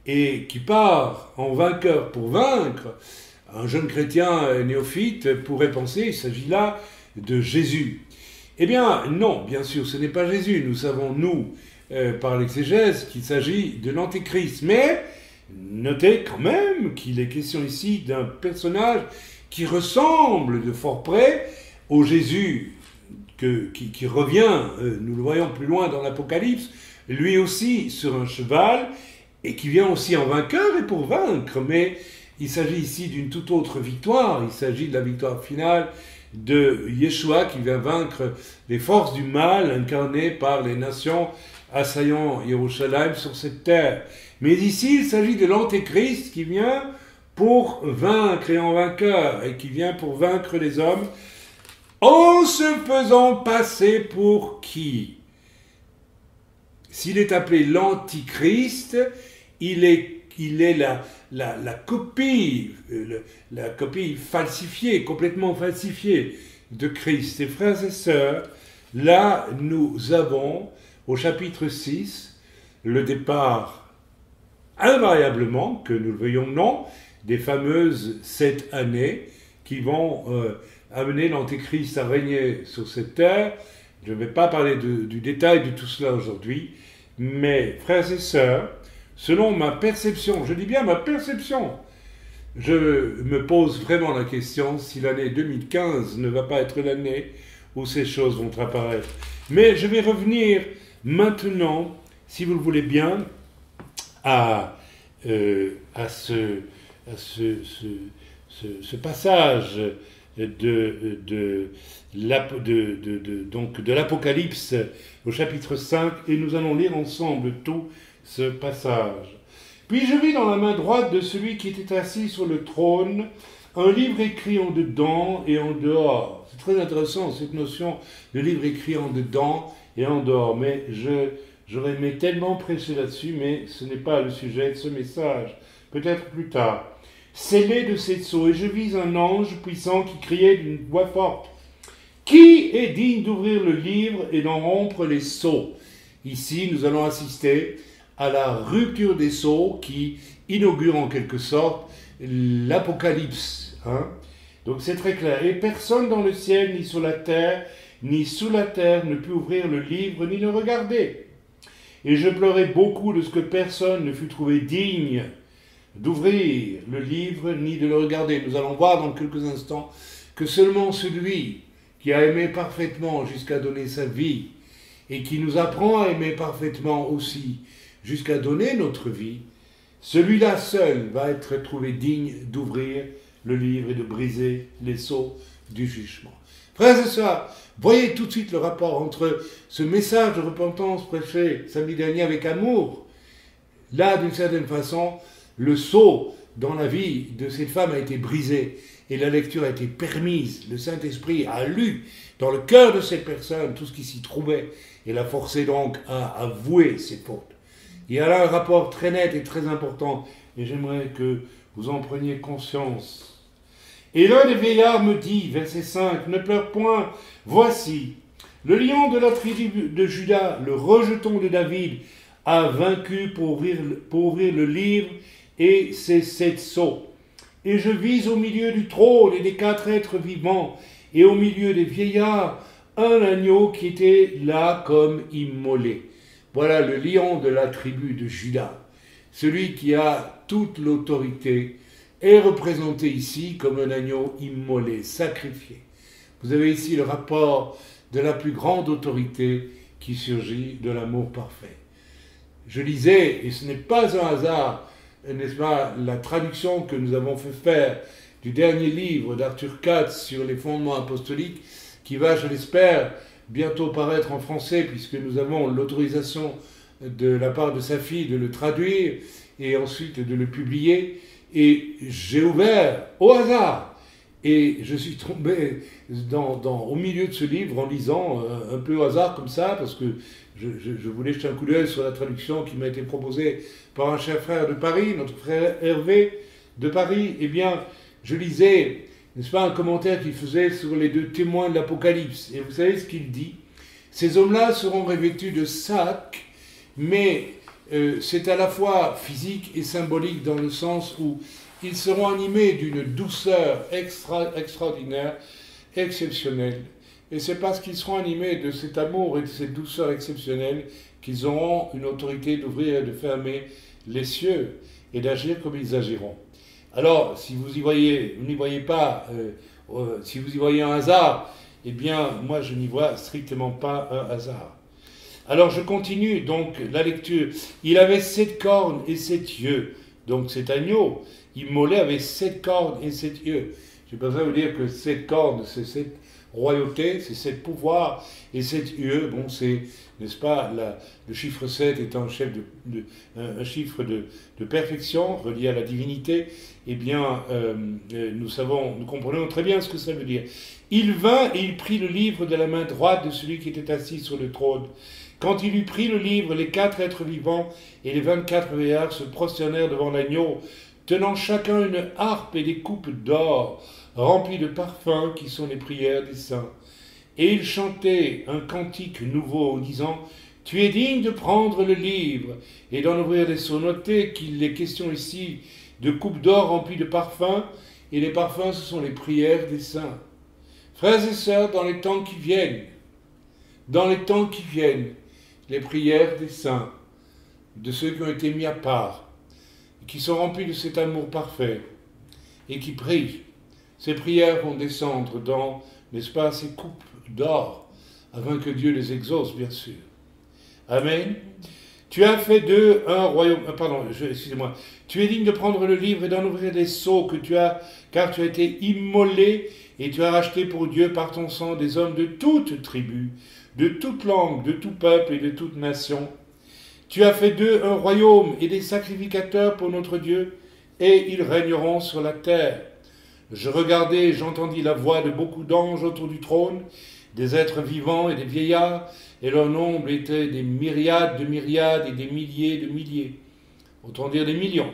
S1: et qui part en vainqueur pour vaincre, un jeune chrétien néophyte pourrait penser qu'il s'agit là de Jésus. Eh bien, non, bien sûr, ce n'est pas Jésus. Nous savons, nous, par l'exégèse, qu'il s'agit de l'Antéchrist. Mais notez quand même qu'il est question ici d'un personnage qui ressemble de fort près au Jésus qui revient, nous le voyons plus loin dans l'Apocalypse, lui aussi sur un cheval, et qui vient aussi en vainqueur et pour vaincre. Mais il s'agit ici d'une toute autre victoire. Il s'agit de la victoire finale de Yeshua qui vient vaincre les forces du mal incarnées par les nations assaillant Jérusalem sur cette terre. Mais ici, il s'agit de l'Antéchrist qui vient pour vaincre et en vainqueur, et qui vient pour vaincre les hommes en se faisant passer pour qui? S'il est appelé l'Antichrist, il est la copie, la copie falsifiée, complètement falsifiée de Christ. Et frères et sœurs, là, nous avons, au chapitre 6, le départ, invariablement, que nous le veuillons ou non, des fameuses 7 années qui vont amener l'Antéchrist à régner sur cette terre. Je ne vais pas parler du détail de tout cela aujourd'hui, mais frères et sœurs, selon ma perception, je dis bien ma perception, je me pose vraiment la question si l'année 2015 ne va pas être l'année où ces choses vont apparaître. Mais je vais revenir maintenant, si vous le voulez bien, à ce passage de l'Apocalypse au chapitre 5, et nous allons lire ensemble tout ce passage. Puis je vis dans la main droite de celui qui était assis sur le trône un livre écrit en dedans et en dehors. C'est très intéressant cette notion de livre écrit en dedans et en dehors, mais j'aurais aimé tellement prêcher là-dessus, mais ce n'est pas le sujet de ce message, peut-être plus tard. Scellé de 7 sceaux, et je vis un ange puissant qui criait d'une voix forte. Qui est digne d'ouvrir le livre et d'en rompre les sceaux? Ici, nous allons assister à la rupture des sceaux qui inaugure en quelque sorte l'Apocalypse. Donc c'est très clair. Et personne dans le ciel, ni sur la terre, ni sous la terre ne put ouvrir le livre, ni le regarder. Et je pleurais beaucoup de ce que personne ne fut trouvé digne d'ouvrir le livre, ni de le regarder. Nous allons voir dans quelques instants que seulement celui qui a aimé parfaitement jusqu'à donner sa vie, et qui nous apprend à aimer parfaitement aussi jusqu'à donner notre vie, celui-là seul va être trouvé digne d'ouvrir le livre et de briser les sceaux du jugement. Frères et sœurs, voyez tout de suite le rapport entre ce message de repentance prêché samedi dernier avec amour, Là, d'une certaine façon, le sceau dans la vie de cette femme a été brisé et la lecture a été permise. Le Saint-Esprit a lu dans le cœur de cette personne tout ce qui s'y trouvait et l'a forcé donc à avouer ses fautes. Il y a là un rapport très net et très important et j'aimerais que vous en preniez conscience. Et l'un des vieillards me dit, verset 5, « Ne pleure point, voici, le lion de la tribu de Juda, le rejeton de David, a vaincu pour ouvrir le livre et ses 7 sceaux. Et je vis au milieu du trône et des 4 êtres vivants, et au milieu des vieillards, un agneau qui était là comme immolé. » Voilà le lion de la tribu de Juda. Celui qui a toute l'autorité est représenté ici comme un agneau immolé, sacrifié. Vous avez ici le rapport de la plus grande autorité qui surgit de l'amour parfait. Je lisais, et ce n'est pas un hasard, n'est-ce pas, la traduction que nous avons fait faire du dernier livre d'Arthur Katz sur les fondements apostoliques, qui va, je l'espère, bientôt paraître en français, puisque nous avons l'autorisation de la part de sa fille de le traduire et ensuite de le publier. Et j'ai ouvert au hasard et je suis tombé au milieu de ce livre en lisant un peu au hasard comme ça, parce que je voulais jeter un coup d'œil sur la traduction qui m'a été proposée par un cher frère de Paris, notre frère Hervé de Paris. Eh bien, je lisais, n'est-ce pas, un commentaire qu'il faisait sur les 2 témoins de l'Apocalypse. Et vous savez ce qu'il dit? Ces hommes-là seront revêtus de sacs, mais c'est à la fois physique et symbolique dans le sens où ils seront animés d'une douceur extraordinaire, exceptionnelle. Et c'est parce qu'ils seront animés de cet amour et de cette douceur exceptionnelle qu'ils auront une autorité d'ouvrir et de fermer les cieux et d'agir comme ils agiront. Alors, si vous n'y voyez pas, si vous y voyez un hasard, eh bien, moi je n'y vois strictement pas un hasard. Alors je continue donc la lecture. Il avait 7 cornes et 7 yeux. Donc cet agneau immolé avait 7 cornes et 7 yeux. Je n'ai pas besoin de vous dire que 7 cornes, c'est 7 royautés, c'est 7 pouvoirs, et 7 yeux, bon, c'est, n'est-ce pas, le chiffre 7 étant un chiffre de perfection relié à la divinité. Eh bien, nous comprenons très bien ce que ça veut dire. Il vint et il prit le livre de la main droite de celui qui était assis sur le trône. Quand il eut pris le livre, les 4 êtres vivants et les 24 vieillards se prosternèrent devant l'agneau, tenant chacun une harpe et des coupes d'or remplies de parfums qui sont les prières des saints. Et ils chantaient un cantique nouveau en disant « Tu es digne de prendre le livre et d'en ouvrir les sceaux. » Notez qu'il est question ici de coupes d'or remplies de parfums, et les parfums, ce sont les prières des saints. Frères et sœurs, dans les temps qui viennent, les prières des saints, de ceux qui ont été mis à part, qui sont remplis de cet amour parfait, et qui prient, ces prières vont descendre dans, n'est-ce pas, ces coupes d'or, afin que Dieu les exauce, bien sûr. Amen. Tu as fait d'eux un royaume... excusez-moi. Tu es digne de prendre le livre et d'en ouvrir les sceaux car tu as été immolé et tu as racheté pour Dieu par ton sang des hommes de toute tribu, de toute langue, de tout peuple et de toute nation. Tu as fait d'eux un royaume et des sacrificateurs pour notre Dieu, et ils régneront sur la terre. Je regardai et j'entendis la voix de beaucoup d'anges autour du trône, des êtres vivants et des vieillards, et leur nombre était des myriades de myriades et des milliers de milliers, autant dire des millions.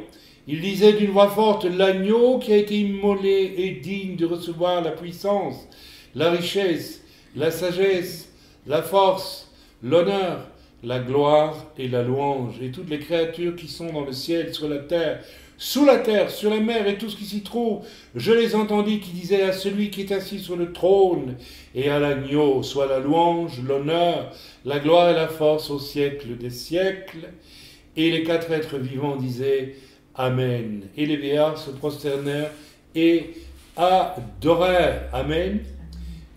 S1: Ils disaient d'une voix forte, l'agneau qui a été immolé est digne de recevoir la puissance, la richesse, la sagesse, la force, l'honneur, la gloire et la louange. Et toutes les créatures qui sont dans le ciel, sur la terre, sous la terre, sur la mer et tout ce qui s'y trouve, je les entendis qui disaient à celui qui est assis sur le trône et à l'agneau, soit la louange, l'honneur, la gloire et la force au siècle des siècles. Et les 4 êtres vivants disaient Amen. Et les vieillards se prosternèrent et adorèrent. Amen.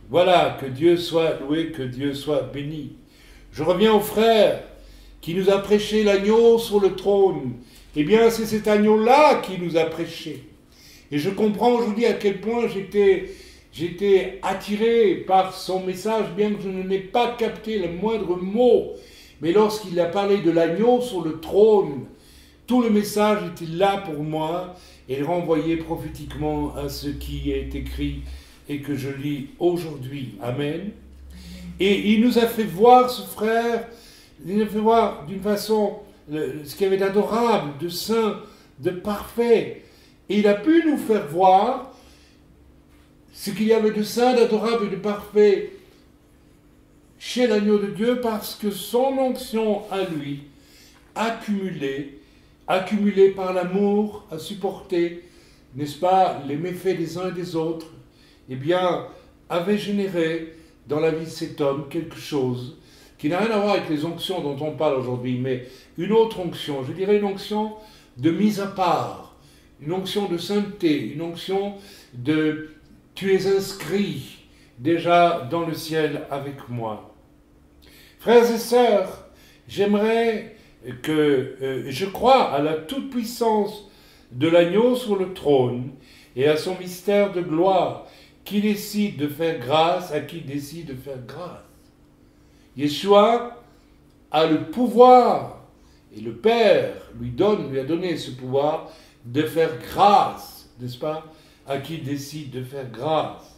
S1: Voilà, que Dieu soit loué, que Dieu soit béni. Je reviens au frère qui nous a prêché l'agneau sur le trône. Eh bien, c'est cet agneau-là qui nous a prêché. Et je comprends aujourd'hui à quel point j'étais attiré par son message, bien que je n'ai pas capté le moindre mot. Mais lorsqu'il a parlé de l'agneau sur le trône, Tout le message était là pour moi et renvoyait prophétiquement à ce qui est écrit et que je lis aujourd'hui. Amen. Et il nous a fait voir, ce frère, il nous a fait voir d'une façon ce qu'il y avait d'adorable, de saint, de parfait. Et il a pu nous faire voir ce qu'il y avait de saint, d'adorable et de parfait chez l'agneau de Dieu parce que son onction à lui, accumulée par l'amour à supporter, n'est-ce pas, les méfaits des uns et des autres, eh bien, avait généré dans la vie de cet homme quelque chose qui n'a rien à voir avec les onctions dont on parle aujourd'hui, mais une autre onction, je dirais une onction de mise à part, une onction de sainteté, une onction de « tu es inscrit déjà dans le ciel avec moi ». Frères et sœurs, j'aimerais que je crois à la toute-puissance de l'agneau sur le trône et à son mystère de gloire qui décide de faire grâce à qui décide de faire grâce. Yeshua a le pouvoir, et le Père lui a donné ce pouvoir de faire grâce, n'est-ce pas, à qui décide de faire grâce.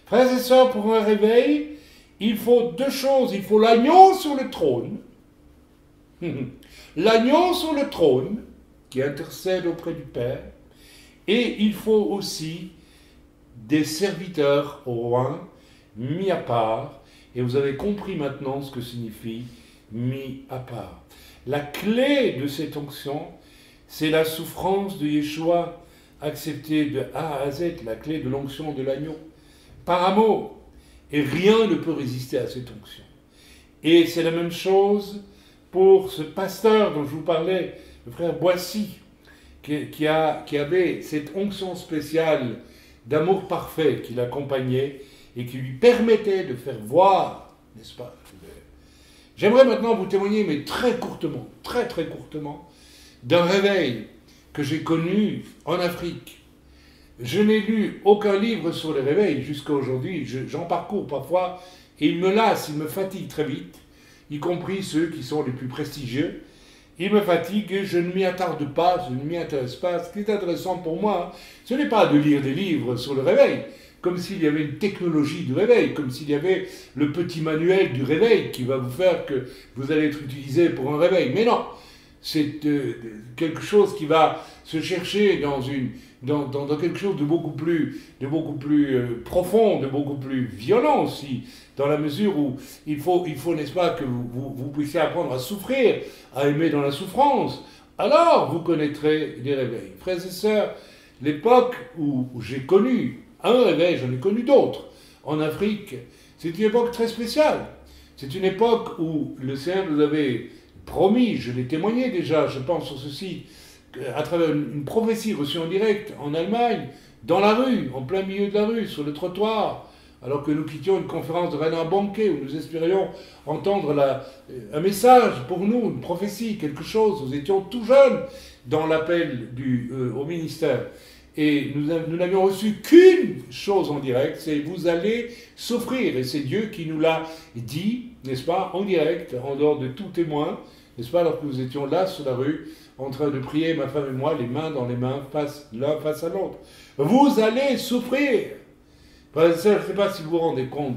S1: Frères et sœurs, pour un réveil, il faut deux choses. Il faut l'agneau sur le trône, l'agneau sur le trône, qui intercède auprès du Père, et il faut aussi des serviteurs au roi mis à part, et vous avez compris maintenant ce que signifie mis à part. La clé de cette onction, c'est la souffrance de Yeshua acceptée de A à Z, la clé de l'onction de l'agneau, par amour. Et rien ne peut résister à cette onction. Et c'est la même chose pour ce pasteur dont je vous parlais, le frère Boissy, qui avait cette onction spéciale d'amour parfait qui l'accompagnait et qui lui permettait de faire voir, n'est-ce pas? J'aimerais maintenant vous témoigner, mais très courtement, très courtement, d'un réveil que j'ai connu en Afrique. Je n'ai lu aucun livre sur les réveils jusqu'à aujourd'hui, j'en parcours parfois, et il me lasse, il me fatigue très vite, y compris ceux qui sont les plus prestigieux. Il me fatigue et je ne m'y attarde pas, je ne m'y intéresse pas. Ce qui est intéressant pour moi, ce n'est pas de lire des livres sur le réveil, comme s'il y avait une technologie du réveil, comme s'il y avait le petit manuel du réveil qui va vous faire que vous allez être utilisé pour un réveil. Mais non, c'est quelque chose qui va se chercher dans quelque chose de beaucoup plus profond, de beaucoup plus violent aussi, dans la mesure où il faut n'est-ce pas, que vous puissiez apprendre à souffrir, à aimer dans la souffrance. Alors vous connaîtrez des réveils. Frères et sœurs, l'époque où j'ai connu un réveil, j'en ai connu d'autres en Afrique, c'est une époque très spéciale. C'est une époque où le Seigneur nous avait promis, je l'ai témoigné déjà, je pense sur ceci, à travers une prophétie reçue en direct en Allemagne, dans la rue, en plein milieu de la rue, sur le trottoir, alors que nous quittions une conférence de Reinhard Bonnke où nous espérions entendre un message pour nous, une prophétie, quelque chose. Nous étions tout jeunes dans l'appel au ministère. Et nous n'avions reçu qu'une chose en direct, c'est vous allez souffrir. Et c'est Dieu qui nous l'a dit, n'est-ce pas, en direct, en dehors de tout témoin, n'est-ce pas, alors que nous étions là sur la rue, en train de prier, ma femme et moi, les mains dans les mains, l'un face à l'autre. Vous allez souffrir. Frères et sœurs, je ne sais pas si vous vous rendez compte,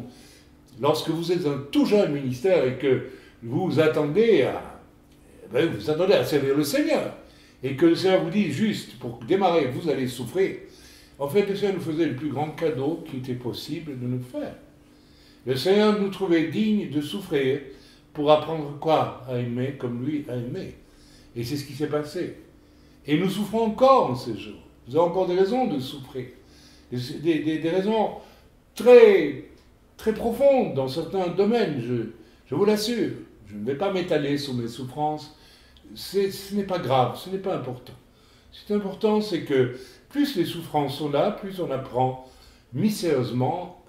S1: lorsque vous êtes un tout jeune ministère et que vous attendez à servir le Seigneur, et que le Seigneur vous dit juste, pour démarrer, vous allez souffrir, en fait, le Seigneur nous faisait le plus grand cadeau qui était possible de nous faire. Le Seigneur nous trouvait dignes de souffrir pour apprendre quoi? À aimer comme lui a aimé. Et c'est ce qui s'est passé. Et nous souffrons encore en ces jours. Nous avons encore des raisons de souffrir. Des raisons très profondes dans certains domaines, je vous l'assure. Je ne vais pas m'étaler sur mes souffrances. Ce n'est pas grave, ce n'est pas important. Ce qui est important, c'est que plus les souffrances sont là, plus on apprend mystérieusement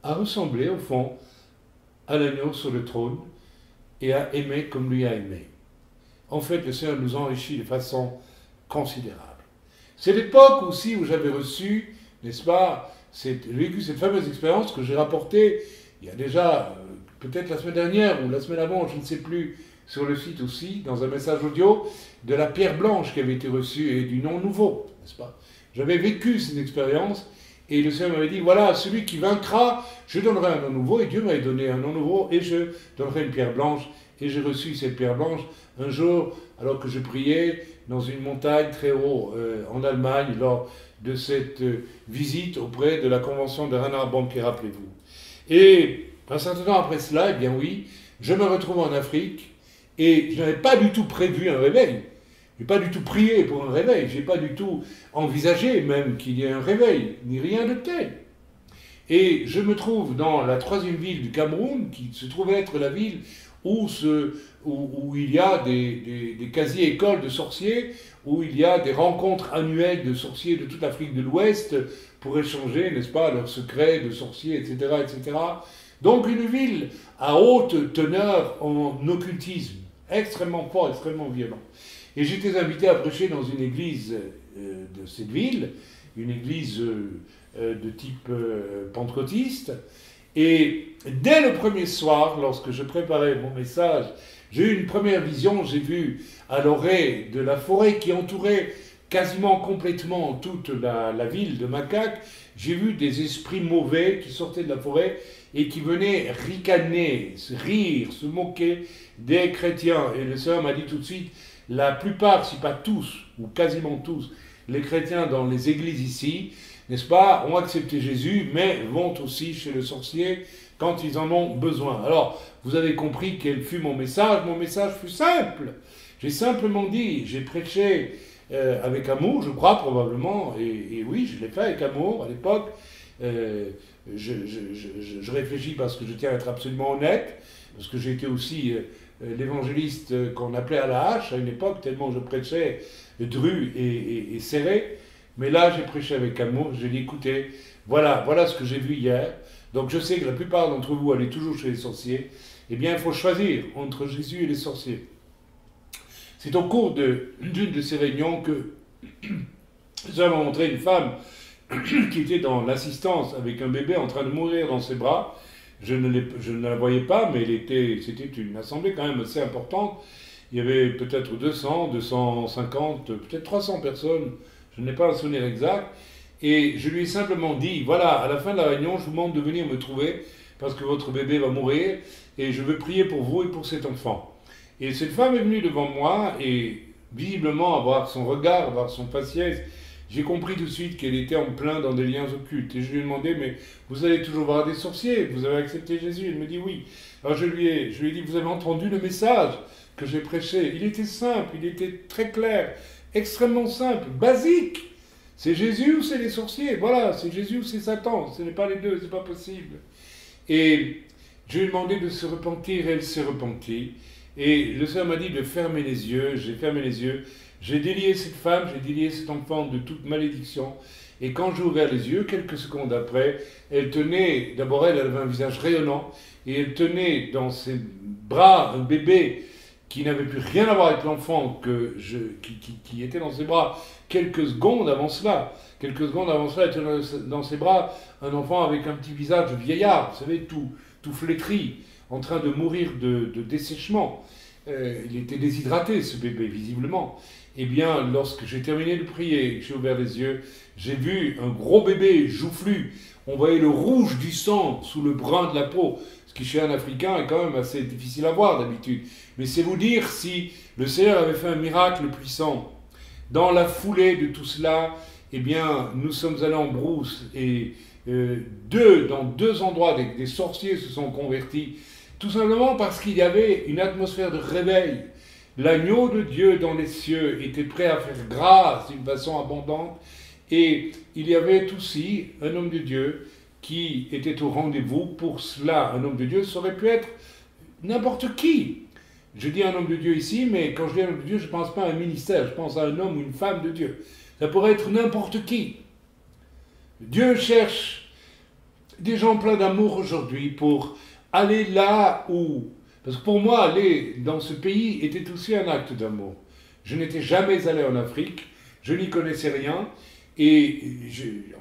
S1: à ressembler, au fond, à l'agneau sur le trône et à aimer comme lui a aimé. En fait, le Seigneur nous enrichit de façon considérable. C'est l'époque aussi où j'avais reçu, n'est-ce pas, j'ai vécu cette fameuse expérience que j'ai rapportée il y a déjà, peut-être la semaine dernière ou la semaine avant, je ne sais plus, sur le site aussi, dans un message audio, de la pierre blanche qui avait été reçue et du nom nouveau, n'est-ce pas? J'avais vécu cette expérience et le Seigneur m'avait dit, voilà, celui qui vaincra, je donnerai un nom nouveau, et Dieu m'avait donné un nom nouveau, et je donnerai une pierre blanche, et j'ai reçu cette pierre blanche un jour, alors que je priais dans une montagne très haut en Allemagne, lors de cette visite auprès de la convention de Reinhard Bonnke, rappelez-vous. Et un certain temps après cela, eh bien oui, je me retrouve en Afrique, et je n'avais pas du tout prévu un réveil. Je n'ai pas du tout prié pour un réveil, je n'ai pas du tout envisagé même qu'il y ait un réveil, ni rien de tel. Et je me trouve dans la troisième ville du Cameroun, qui se trouve être la ville où il y a des quasi-écoles de sorciers, où il y a des rencontres annuelles de sorciers de toute l'Afrique de l'Ouest pour échanger, n'est-ce pas, leurs secrets de sorciers, etc., etc. Donc une ville à haute teneur en occultisme, extrêmement fort, extrêmement violent. Et j'étais invité à prêcher dans une église de cette ville, une église de type pentecôtiste. Et dès le premier soir, lorsque je préparais mon message, j'ai eu une première vision. J'ai vu à l'orée de la forêt qui entourait quasiment complètement toute la ville de Makak, j'ai vu des esprits mauvais qui sortaient de la forêt et qui venaient ricaner, rire, se moquer des chrétiens. Et le Seigneur m'a dit tout de suite, la plupart, si pas tous, ou quasiment tous, les chrétiens dans les églises ici, n'est-ce pas, ont accepté Jésus, mais vont aussi chez le sorcier quand ils en ont besoin. Alors, vous avez compris quel fut mon message. Mon message fut simple. J'ai simplement dit, j'ai prêché avec amour, je crois probablement, et oui, je l'ai fait avec amour à l'époque. Je réfléchis parce que je tiens à être absolument honnête, parce que j'ai été aussi l'évangéliste qu'on appelait à la hache à une époque, tellement je prêchais dru et serré. Mais là, j'ai prêché avec amour, j'ai dit, écoutez, voilà ce que j'ai vu hier. Donc je sais que la plupart d'entre vous allez toujours chez les sorciers. Eh bien, il faut choisir entre Jésus et les sorciers. C'est au cours d'une de ces réunions que ça m'a montré une femme qui était dans l'assistance avec un bébé en train de mourir dans ses bras. Je ne la voyais pas, mais c'était une assemblée quand même assez importante. Il y avait peut-être 200, 250, peut-être 300 personnes. Je n'ai pas un souvenir exact. Et je lui ai simplement dit, voilà, à la fin de la réunion, je vous demande de venir me trouver parce que votre bébé va mourir et je veux prier pour vous et pour cet enfant. Et cette femme est venue devant moi et visiblement, à voir son regard, à voir son faciès, j'ai compris tout de suite qu'elle était en plein dans des liens occultes. Et je lui ai demandé, mais vous allez toujours voir des sorciers, vous avez accepté Jésus? Elle me dit oui. Alors je lui ai dit, vous avez entendu le message que j'ai prêché? Il était simple, il était très clair, extrêmement simple, basique. C'est Jésus ou c'est les sorciers? Voilà, c'est Jésus ou c'est Satan. Ce n'est pas les deux, c'est pas possible. Et je lui ai demandé de se repentir, elle s'est repentie. Et le Seigneur m'a dit de fermer les yeux, j'ai fermé les yeux. J'ai délié cette femme, j'ai délié cet enfant de toute malédiction. Et quand j'ai ouvert les yeux, quelques secondes après, elle tenait, d'abord elle avait un visage rayonnant, et elle tenait dans ses bras un bébé qui n'avait plus rien à voir avec l'enfant qui était dans ses bras quelques secondes avant cela. Quelques secondes avant cela, elle tenait dans ses bras un enfant avec un petit visage de vieillard, vous savez, tout flétri, en train de mourir de dessèchement. Il était déshydraté, ce bébé, visiblement. Eh bien, lorsque j'ai terminé de prier, j'ai ouvert les yeux, j'ai vu un gros bébé joufflu. On voyait le rouge du sang sous le brun de la peau, ce qui chez un Africain est quand même assez difficile à voir d'habitude. Mais c'est vous dire si le Seigneur avait fait un miracle puissant. Dans la foulée de tout cela, eh bien, nous sommes allés en brousse et dans deux endroits, des sorciers se sont convertis, tout simplement parce qu'il y avait une atmosphère de réveil. L'agneau de Dieu dans les cieux était prêt à faire grâce d'une façon abondante. Et il y avait aussi un homme de Dieu qui était au rendez-vous pour cela. Un homme de Dieu, ça aurait pu être n'importe qui. Je dis un homme de Dieu ici, mais quand je dis un homme de Dieu, je ne pense pas à un ministère, je pense à un homme ou une femme de Dieu. Ça pourrait être n'importe qui. Dieu cherche des gens pleins d'amour aujourd'hui pour aller là où... Parce que pour moi, aller dans ce pays était aussi un acte d'amour. Je n'étais jamais allé en Afrique, je n'y connaissais rien, Et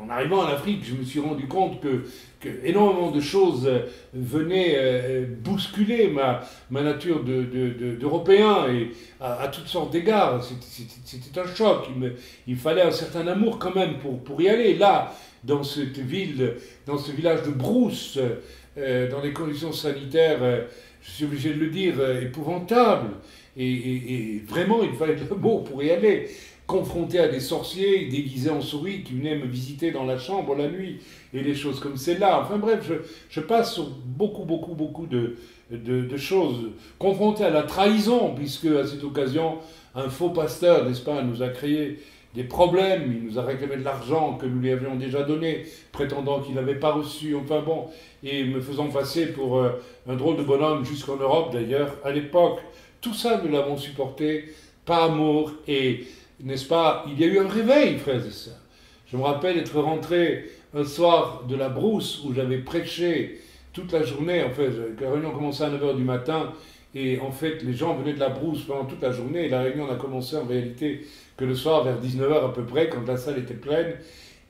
S1: en arrivant en Afrique, je me suis rendu compte que énormément de choses venaient bousculer ma nature d'Européen et à toutes sortes d'égards. C'était un choc. Il fallait un certain amour quand même pour y aller. Là, dans cette ville, dans ce village de Brousse, dans les conditions sanitaires, je suis obligé de le dire, épouvantables. Et vraiment, il fallait le mot pour y aller. Confronté à des sorciers déguisés en souris qui venaient me visiter dans la chambre la nuit, et des choses comme celle-là. Enfin bref, je passe sur beaucoup de choses. Confronté à la trahison, puisque à cette occasion, un faux pasteur, n'est-ce pas, nous a créé des problèmes, il nous a réclamé de l'argent que nous lui avions déjà donné, prétendant qu'il n'avait pas reçu, enfin bon, et me faisant passer pour un drôle de bonhomme jusqu'en Europe d'ailleurs, à l'époque. Tout ça, nous l'avons supporté par amour et, n'est-ce pas, il y a eu un réveil, frères et sœurs. Je me rappelle être rentré un soir de la Brousse où j'avais prêché toute la journée. En fait, la réunion commençait à 9 h du matin et en fait, les gens venaient de la Brousse pendant toute la journée et la réunion n'a commencé en réalité que le soir vers 19 h à peu près, quand la salle était pleine.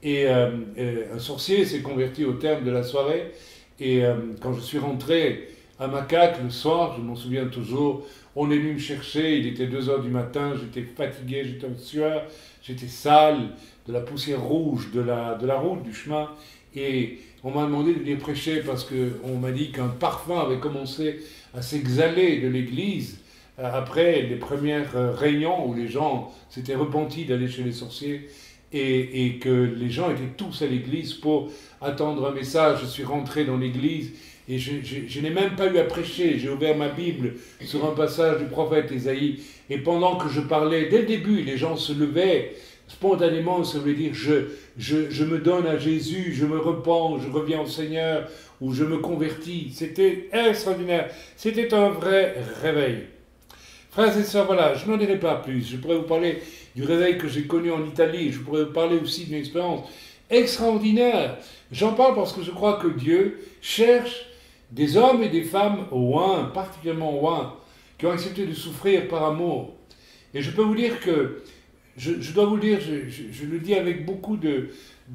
S1: Et un sorcier s'est converti au terme de la soirée. Et quand je suis rentré à Macaque le soir, je m'en souviens toujours, on est venu me chercher, il était 2 h du matin, j'étais fatigué, j'étais en sueur, j'étais sale, de la poussière rouge de la route, du chemin, et on m'a demandé de venir prêcher parce qu'on m'a dit qu'un parfum avait commencé à s'exhaler de l'église après les premières réunions où les gens s'étaient repentis d'aller chez les sorciers et que les gens étaient tous à l'église pour attendre un message. Je suis rentré dans l'église et je n'ai même pas eu à prêcher. J'ai ouvert ma Bible sur un passage du prophète Ésaïe et pendant que je parlais, dès le début, les gens se levaient spontanément, ça voulait dire je me donne à Jésus, je me repens, je reviens au Seigneur ou je me convertis. C'était extraordinaire, c'était un vrai réveil. Frères et sœurs, voilà, je n'en dirai pas plus. Je pourrais vous parler du réveil que j'ai connu en Italie. Je pourrais vous parler aussi d'une expérience extraordinaire. J'en parle parce que je crois que Dieu cherche des hommes et des femmes oints, particulièrement oints, qui ont accepté de souffrir par amour. Et je peux vous dire que, je dois vous le dire, je le dis avec beaucoup de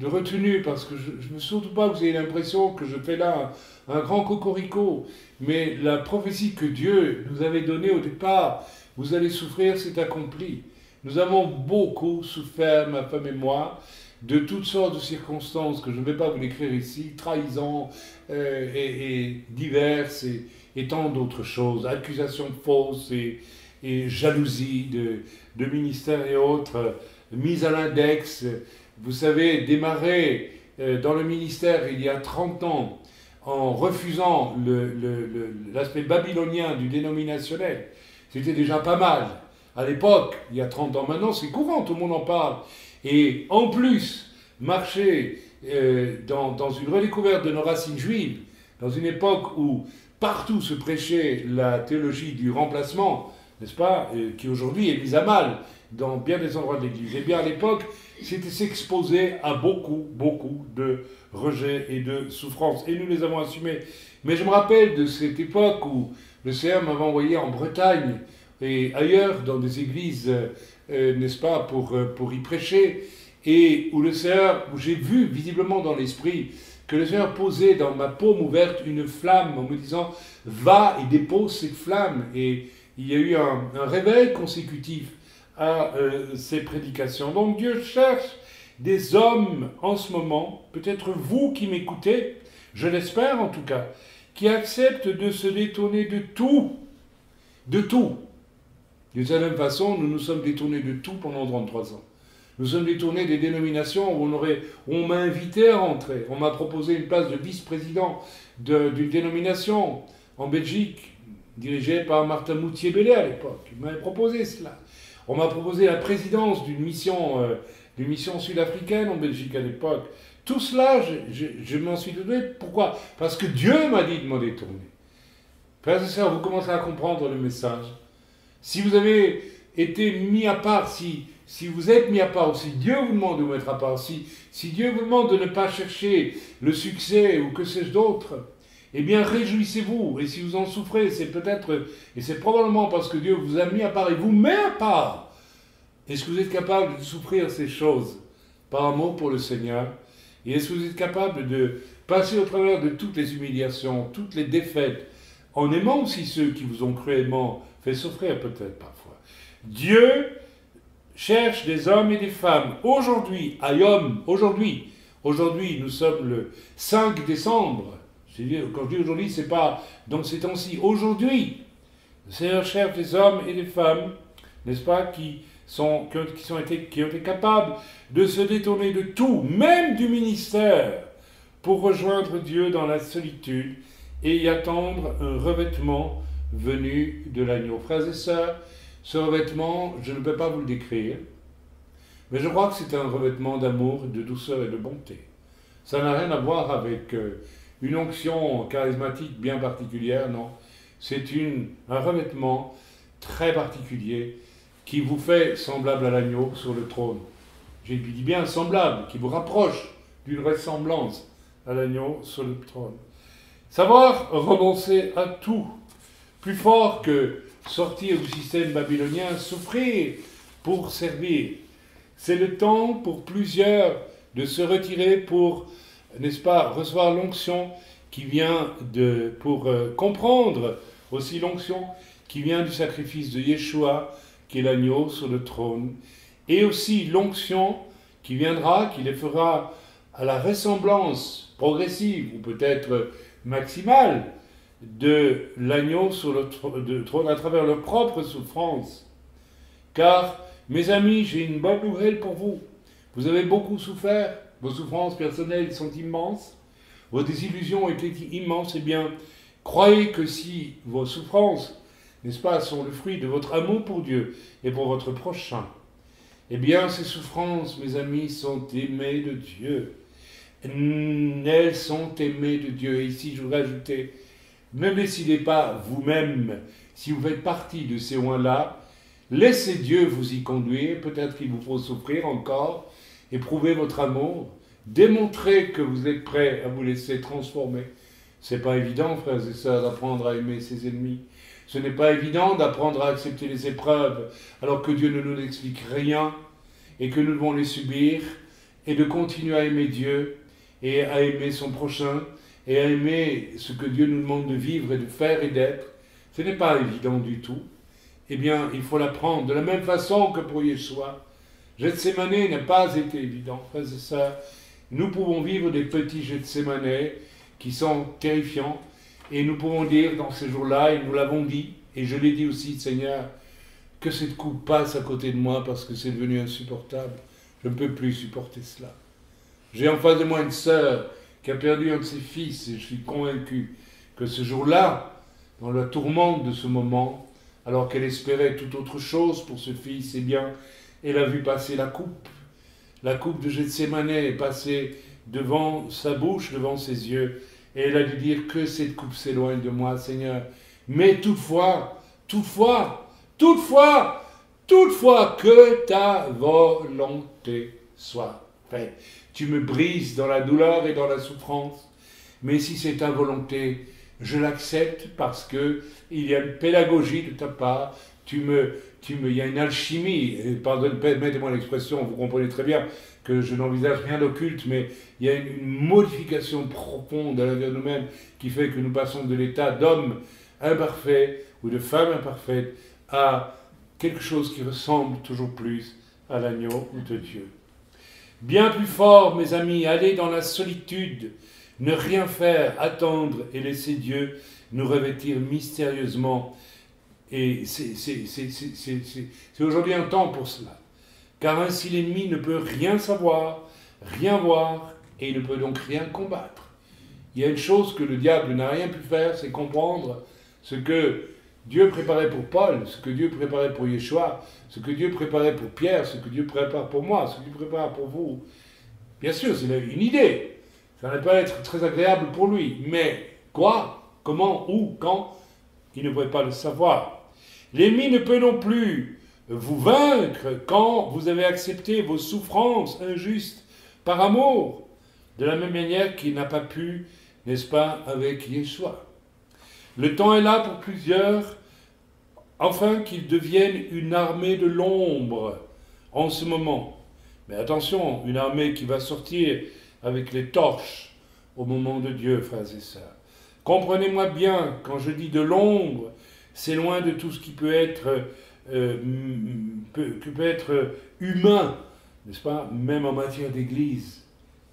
S1: retenue, parce que je ne veux surtout pas que vous ayez l'impression que je fais là un grand cocorico, mais la prophétie que Dieu nous avait donnée au départ, vous allez souffrir, c'est accompli. Nous avons beaucoup souffert, ma femme et moi, de toutes sortes de circonstances que je ne vais pas vous décrire ici, trahisons et diverses et tant d'autres choses, accusations fausses et jalousie de ministères et autres, mise à l'index. Vous savez, démarrer dans le ministère il y a 30 ans en refusant l'aspect babylonien du dénominationnel, c'était déjà pas mal. À l'époque, il y a 30 ans maintenant, c'est courant, tout le monde en parle. Et en plus, marcher dans une redécouverte de nos racines juives, dans une époque où partout se prêchait la théologie du remplacement, n'est-ce pas, qui aujourd'hui est mise à mal dans bien des endroits de l'Église. Et bien à l'époque, c'était s'exposer à beaucoup de rejets et de souffrances. Et nous les avons assumés. Mais je me rappelle de cette époque où le Seigneur m'avait envoyé en Bretagne et ailleurs dans des églises, n'est-ce pas, pour y prêcher, et où le Seigneur, où j'ai vu visiblement dans l'esprit que le Seigneur posait dans ma paume ouverte une flamme en me disant « Va et dépose cette flamme ». Et il y a eu un réveil consécutif à ces prédications. Donc Dieu cherche des hommes en ce moment, peut-être vous qui m'écoutez, je l'espère en tout cas, qui acceptent de se détourner de tout. De tout. D'une certaine façon, nous nous sommes détournés de tout pendant 33 ans. Nous sommes détournés des dénominations où on m'a invité à rentrer. On m'a proposé une place de vice-président d'une dénomination en Belgique, dirigée par Martin Moutier-Bellet à l'époque. Il m'avait proposé cela. On m'a proposé la présidence d'une mission sud-africaine en Belgique à l'époque. Tout cela, je m'en suis donné. Pourquoi? Parce que Dieu m'a dit de m'en détourner. Frères et sœurs, vous commencez à comprendre le message. Si vous avez été mis à part, si vous êtes mis à part, si Dieu vous demande de vous mettre à part, si Dieu vous demande de ne pas chercher le succès ou que sais-je d'autre, eh bien réjouissez-vous. Et si vous en souffrez, c'est peut-être, et c'est probablement parce que Dieu vous a mis à part et vous met à part. Est-ce que vous êtes capable de souffrir ces choses par amour pour le Seigneur? Et est-ce que vous êtes capable de passer au travers de toutes les humiliations, toutes les défaites, en aimant aussi ceux qui vous ont cruellement fait souffrir peut-être parfois? Dieu cherche des hommes et des femmes. Aujourd'hui, aujourd'hui, nous sommes le 5 décembre. Quand je dis aujourd'hui, c'est pas dans ces temps-ci. Aujourd'hui, le Seigneur cherche des hommes et des femmes, n'est-ce pas, qui ont été capables de se détourner de tout, même du ministère, pour rejoindre Dieu dans la solitude et y attendre un revêtement venu de l'agneau. Frères et sœurs, ce revêtement, je ne peux pas vous le décrire, mais je crois que c'est un revêtement d'amour, de douceur et de bonté. Ça n'a rien à voir avec une onction charismatique bien particulière, non. C'est un revêtement très particulier qui vous fait semblable à l'agneau sur le trône. J'ai dit bien semblable, qui vous rapproche d'une ressemblance à l'agneau sur le trône. Savoir renoncer à tout, plus fort que sortir du système babylonien, souffrir pour servir. C'est le temps pour plusieurs de se retirer pour, n'est-ce pas, recevoir l'onction qui vient pour comprendre aussi l'onction qui vient du sacrifice de Yeshua, qui est l'agneau sur le trône, et aussi l'onction qui viendra, qui les fera à la ressemblance progressive, ou peut-être maximale, de l'agneau sur le trône à travers leur propre souffrance. Car, mes amis, j'ai une bonne nouvelle pour vous. Vous avez beaucoup souffert, vos souffrances personnelles sont immenses, vos désillusions ont été immenses, eh bien, croyez que si vos souffrances, n'est-ce pas, sont le fruit de votre amour pour Dieu et pour votre prochain, eh bien, ces souffrances, mes amis, sont aimées de Dieu. Elles sont aimées de Dieu. Et ici, je voudrais ajouter, ne décidez pas vous-même, si vous faites partie de ces oins-là, laissez Dieu vous y conduire. Peut-être qu'il vous faut souffrir encore, éprouver votre amour, démontrer que vous êtes prêt à vous laisser transformer. C'est pas évident, frères et sœurs, d'apprendre à aimer ses ennemis. Ce n'est pas évident d'apprendre à accepter les épreuves, alors que Dieu ne nous explique rien, et que nous devons les subir, et de continuer à aimer Dieu, et à aimer son prochain, et à aimer ce que Dieu nous demande de vivre et de faire et d'être. Ce n'est pas évident du tout. Eh bien, il faut l'apprendre de la même façon que pour Yeshua. Gethsémané n'a pas été évident, frères et sœurs. Nous pouvons vivre des petits Gethsémané qui sont terrifiants, et nous pouvons dire dans ces jours-là, et nous l'avons dit, et je l'ai dit aussi, Seigneur, que cette coupe passe à côté de moi parce que c'est devenu insupportable. Je ne peux plus supporter cela. J'ai en face de moi une sœur qui a perdu un de ses fils, et je suis convaincu que ce jour-là, dans la tourmente de ce moment, alors qu'elle espérait tout autre chose pour ce fils, eh bien, elle a vu passer la coupe de Gethsémané est passée devant sa bouche, devant ses yeux, et elle a dû dire que cette coupe s'éloigne de moi, Seigneur. Mais toutefois, que ta volonté soit faite. Tu me brises dans la douleur et dans la souffrance, mais si c'est ta volonté, je l'accepte parce que il y a une pédagogie de ta part. Il y a une alchimie. Mettez-moi l'expression, vous comprenez très bien que je n'envisage rien d'occulte, mais il y a une modification profonde à l'intérieur de nous-mêmes qui fait que nous passons de l'état d'homme imparfait ou de femme imparfaite à quelque chose qui ressemble toujours plus à l'agneau de Dieu. Bien plus fort, mes amis, aller dans la solitude, ne rien faire, attendre et laisser Dieu nous revêtir mystérieusement. Et c'est aujourd'hui un temps pour cela. Car ainsi l'ennemi ne peut rien savoir, rien voir, et il ne peut donc rien combattre. Il y a une chose que le diable n'a rien pu faire, c'est comprendre ce que Dieu préparait pour Paul, ce que Dieu préparait pour Yeshua, ce que Dieu préparait pour Pierre, ce que Dieu prépare pour moi, ce que Dieu prépare pour vous. Bien sûr, c'est une idée. Ça ne va pas être très agréable pour lui. Mais quoi, comment, où, quand, il ne pouvait pas le savoir. L'ennemi ne peut non plus vous vaincre quand vous avez accepté vos souffrances injustes par amour, de la même manière qu'il n'a pas pu, n'est-ce pas, avec Yeshua. Le temps est là pour plusieurs, afin qu'ils deviennent une armée de l'ombre en ce moment, Mais attention, une armée qui va sortir avec les torches au moment de Dieu, frères et sœurs. Comprenez-moi bien, quand je dis de l'ombre, c'est loin de tout ce qui peut être humain, n'est-ce pas, même en matière d'église.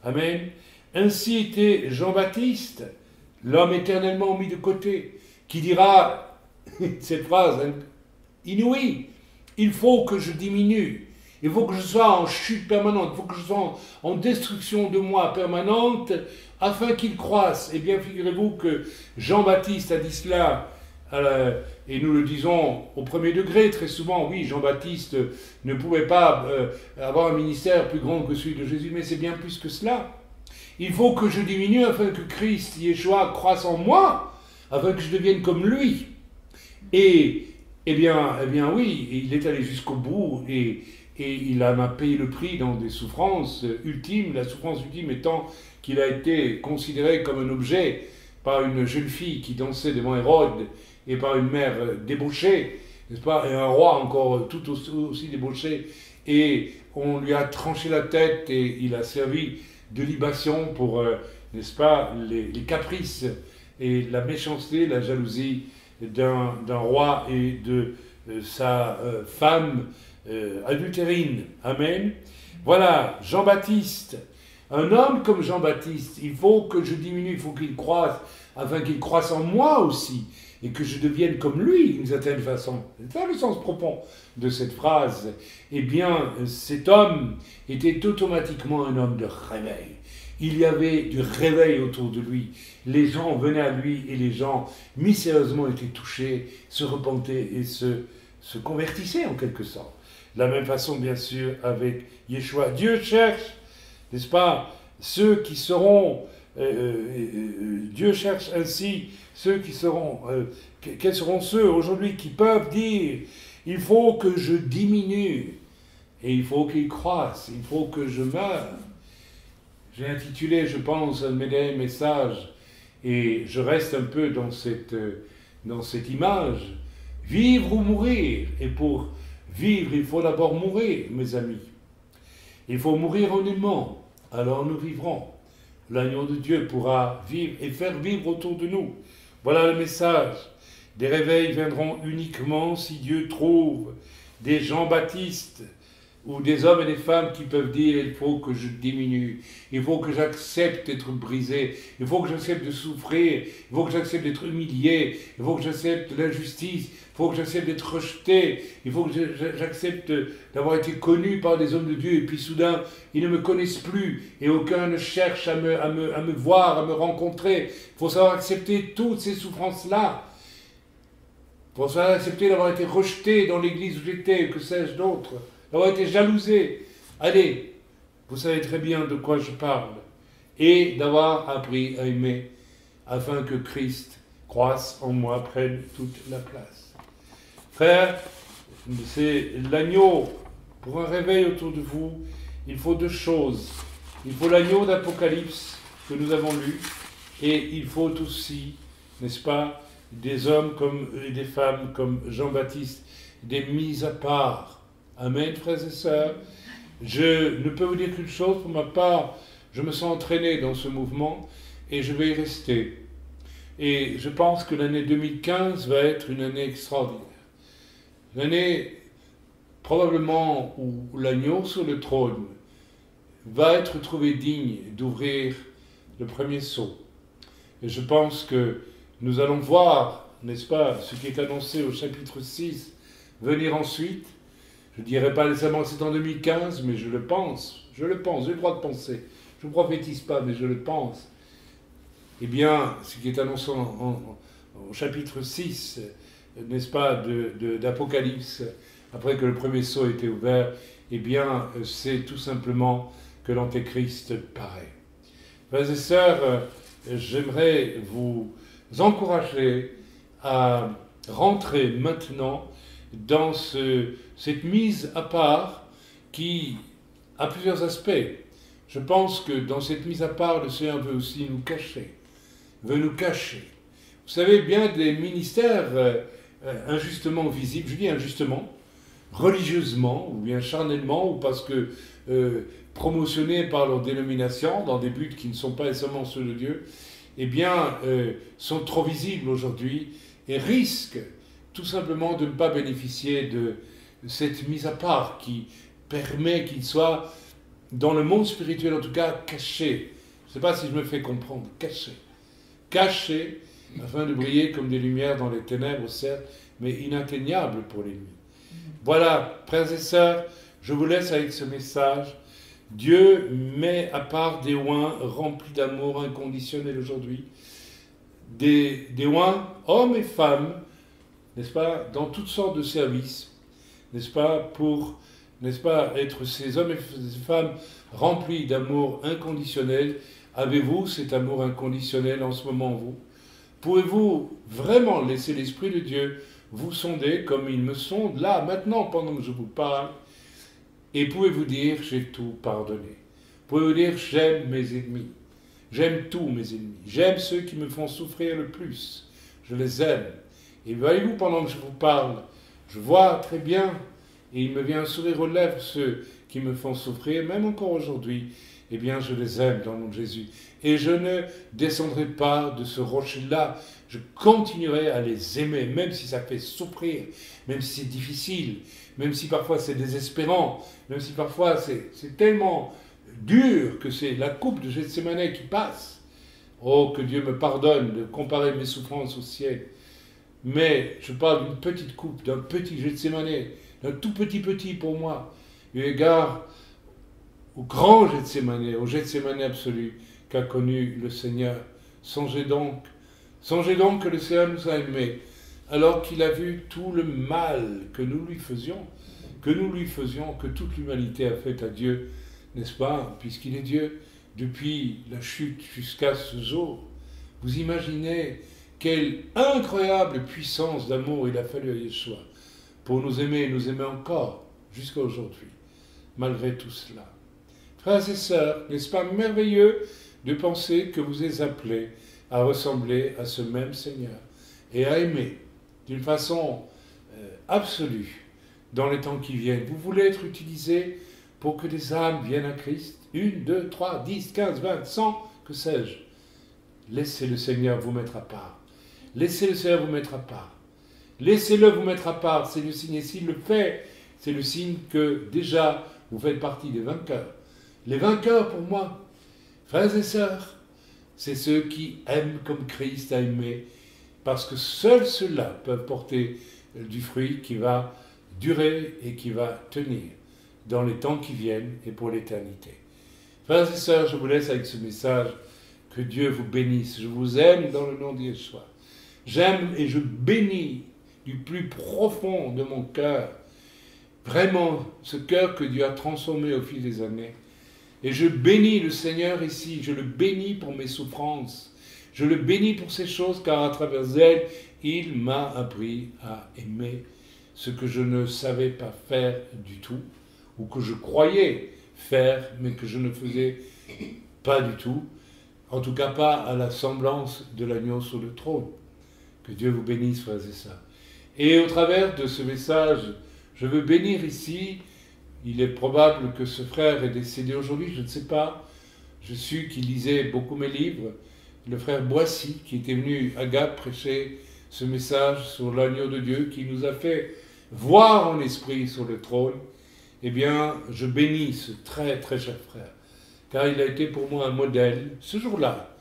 S1: Amen. Ainsi était Jean-Baptiste, l'homme éternellement mis de côté, qui dira cette phrase inouïe, il faut que je diminue, il faut que je sois en chute permanente, il faut que je sois en destruction de moi permanente, afin qu'il croisse. Eh bien, figurez-vous que Jean-Baptiste a dit cela, et nous le disons au premier degré très souvent, oui, Jean-Baptiste ne pouvait pas avoir un ministère plus grand que celui de Jésus, mais c'est bien plus que cela. Il faut que je diminue afin que Christ, Yeshua, croisse en moi, afin que je devienne comme lui. Et, eh bien oui, il est allé jusqu'au bout, et il en a payé le prix dans des souffrances ultimes, la souffrance ultime étant qu'il a été considéré comme un objet par une jeune fille qui dansait devant Hérode, et par une mère débauchée, n'est-ce pas, et un roi encore tout aussi débauché, et on lui a tranché la tête, et il a servi de libation pour, n'est-ce pas, les caprices et la méchanceté, la jalousie d'un roi et de sa femme adultérine. Amen. Voilà, Jean-Baptiste. Un homme comme Jean-Baptiste, il faut que je diminue, il faut qu'il croisse, afin qu'il croisse en moi aussi, et que je devienne comme lui, d'une certaine façon. C'est ça le sens profond de cette phrase. Eh bien, cet homme était automatiquement un homme de réveil. Il y avait du réveil autour de lui. Les gens venaient à lui, et les gens mystérieusement étaient touchés, se repentaient et se convertissaient en quelque sorte. De la même façon, bien sûr, avec Yeshua. Dieu cherche, n'est-ce pas, ceux qui seront... Dieu cherche ainsi ceux qui seront... quels seront ceux aujourd'hui qui peuvent dire « Il faut que je diminue et il faut qu'il croisse, il faut que je meure ». J'ai intitulé, je pense, un de mes derniers messages, et je reste un peu dans cette image, « Vivre ou mourir ». Et pour vivre, il faut d'abord mourir, mes amis. Il faut mourir honnêtement, alors nous vivrons. L'agneau de Dieu pourra vivre et faire vivre autour de nous. Voilà le message. Des réveils viendront uniquement si Dieu trouve des Jean-Baptistes ou des hommes et des femmes qui peuvent dire « il faut que je diminue, il faut que j'accepte d'être brisé, il faut que j'accepte de souffrir, il faut que j'accepte d'être humilié, il faut que j'accepte l'injustice, il faut que j'accepte d'être rejeté, il faut que j'accepte d'avoir été connu par des hommes de Dieu, et puis soudain, ils ne me connaissent plus, et aucun ne cherche à me voir, à me rencontrer. Il faut savoir accepter toutes ces souffrances-là. Il faut savoir accepter d'avoir été rejeté dans l'église où j'étais, que sais-je d'autre, d'avoir été jalousé. Allez, vous savez très bien de quoi je parle. Et d'avoir appris à aimer, afin que Christ croisse en moi, prenne toute la place. Frères, c'est l'agneau. Pour un réveil autour de vous, il faut deux choses. Il faut l'agneau d'Apocalypse que nous avons lu, et il faut aussi, n'est-ce pas, des hommes et des femmes comme Jean-Baptiste, des mis à part. Amen, frères et sœurs. Je ne peux vous dire qu'une chose, pour ma part, je me sens entraîné dans ce mouvement, et je vais y rester. Et je pense que l'année 2015 va être une année extraordinaire. L'année probablement où l'agneau sur le trône va être trouvé digne d'ouvrir le premier sceau. Et je pense que nous allons voir, n'est-ce pas, ce qui est annoncé au chapitre 6, venir ensuite. Je ne dirais pas nécessairement que c'est en 2015, mais je le pense, j'ai le droit de penser. Je ne prophétise pas, mais je le pense. Eh bien, ce qui est annoncé au chapitre 6, n'est-ce pas, d'Apocalypse, après que le premier sceau ait été ouvert, eh bien, c'est tout simplement que l'Antéchrist paraît. Frères et sœurs, j'aimerais vous encourager à rentrer maintenant dans cette mise à part qui a plusieurs aspects. Je pense que dans cette mise à part, le Seigneur veut aussi nous cacher, veut nous cacher. Vous savez, bien des ministères injustement visibles, je dis injustement, religieusement, ou bien charnellement, ou parce que promotionnés par leur dénomination, dans des buts qui ne sont pas seulement ceux de Dieu, eh bien, sont trop visibles aujourd'hui et risquent tout simplement de ne pas bénéficier de cette mise à part qui permet qu'ils soient, dans le monde spirituel en tout cas, cachés. Je ne sais pas si je me fais comprendre, cachés. Cachés, afin de briller comme des lumières dans les ténèbres, certes, mais inatteignables pour l'ennemi. Voilà, frères et sœurs, je vous laisse avec ce message. Dieu met à part des oins remplis d'amour inconditionnel aujourd'hui. Des oins, hommes et femmes, n'est-ce pas, dans toutes sortes de services, n'est-ce pas, pour, n'est-ce pas, être ces hommes et ces femmes remplis d'amour inconditionnel. Avez-vous cet amour inconditionnel en ce moment, vous? Pouvez-vous vraiment laisser l'Esprit de Dieu vous sonder comme il me sonde là, maintenant, pendant que je vous parle? Et pouvez-vous dire, j'ai tout pardonné? Pouvez-vous dire, j'aime mes ennemis? J'aime tous mes ennemis. J'aime ceux qui me font souffrir le plus. Je les aime. Et voyez-vous, pendant que je vous parle, je vois très bien, et il me vient un sourire aux lèvres, ceux qui me font souffrir, même encore aujourd'hui, eh bien, je les aime dans le nom de Jésus. Et je ne descendrai pas de ce rocher-là. Je continuerai à les aimer, même si ça fait souffrir, même si c'est difficile, même si parfois c'est désespérant, même si parfois c'est tellement dur que c'est la coupe de Gethsémane qui passe. Oh, que Dieu me pardonne de comparer mes souffrances au ciel. Mais je parle d'une petite coupe, d'un petit Gethsémane, d'un tout petit pour moi, eu égard au grand Gethsémane, au Gethsémane absolu qu'a connu le Seigneur. Songez donc que le Seigneur nous a aimés, alors qu'il a vu tout le mal que nous lui faisions, que toute l'humanité a fait à Dieu, n'est-ce pas, puisqu'il est Dieu, depuis la chute jusqu'à ce jour. Vous imaginez quelle incroyable puissance d'amour il a fallu à Yeshua pour nous aimer et nous aimer encore jusqu'à aujourd'hui, malgré tout cela. Frères et sœurs, n'est-ce pas merveilleux de penser que vous êtes appelés à ressembler à ce même Seigneur et à aimer d'une façon absolue dans les temps qui viennent? Vous voulez être utilisés pour que des âmes viennent à Christ? 1, 2, 3, 10, 15, 20, 100, que sais-je? Laissez le Seigneur vous mettre à part. Laissez le Seigneur vous mettre à part. Laissez-le vous mettre à part. C'est le signe. Et s'il le fait, c'est le signe que déjà vous faites partie des vainqueurs. Les vainqueurs, pour moi, frères et sœurs, c'est ceux qui aiment comme Christ a aimé, parce que seuls ceux-là peuvent porter du fruit qui va durer et qui va tenir dans les temps qui viennent et pour l'éternité. Frères et sœurs, je vous laisse avec ce message. Que Dieu vous bénisse. Je vous aime dans le nom de Yeshua. J'aime et je bénis du plus profond de mon cœur, vraiment ce cœur que Dieu a transformé au fil des années. Et je bénis le Seigneur ici, je le bénis pour mes souffrances, je le bénis pour ces choses, car à travers elles, il m'a appris à aimer ce que je ne savais pas faire du tout, ou que je croyais faire, mais que je ne faisais pas du tout, en tout cas pas à la semblance de l'agneau sur le trône. Que Dieu vous bénisse, frères et sœurs. Et au travers de ce message, je veux bénir ici. Il est probable que ce frère est décédé aujourd'hui, je ne sais pas. Je suis qu'il lisait beaucoup mes livres. Le frère Boissy, qui était venu à Gap prêcher ce message sur l'agneau de Dieu, qui nous a fait voir en esprit sur le trône. Eh bien, je bénis ce très très cher frère, car il a été pour moi un modèle. Ce jour-là,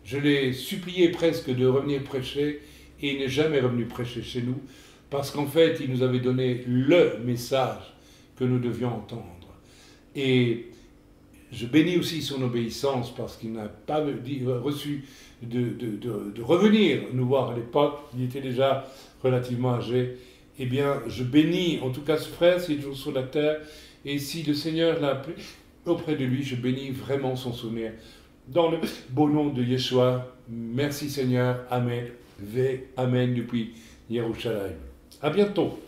S1: je l'ai supplié presque de revenir prêcher, et il n'est jamais revenu prêcher chez nous, parce qu'en fait, il nous avait donné le message que nous devions entendre. Et je bénis aussi son obéissance, parce qu'il n'a pas reçu de revenir nous voir à l'époque, il était déjà relativement âgé. Eh bien, je bénis en tout cas ce frère, s'il est toujours sur la terre, et si le Seigneur l'a appelé auprès de lui, je bénis vraiment son souvenir. Dans le beau nom de Yeshua, merci Seigneur, Amen, Ve, Amen, depuis Yerushalayim. À bientôt.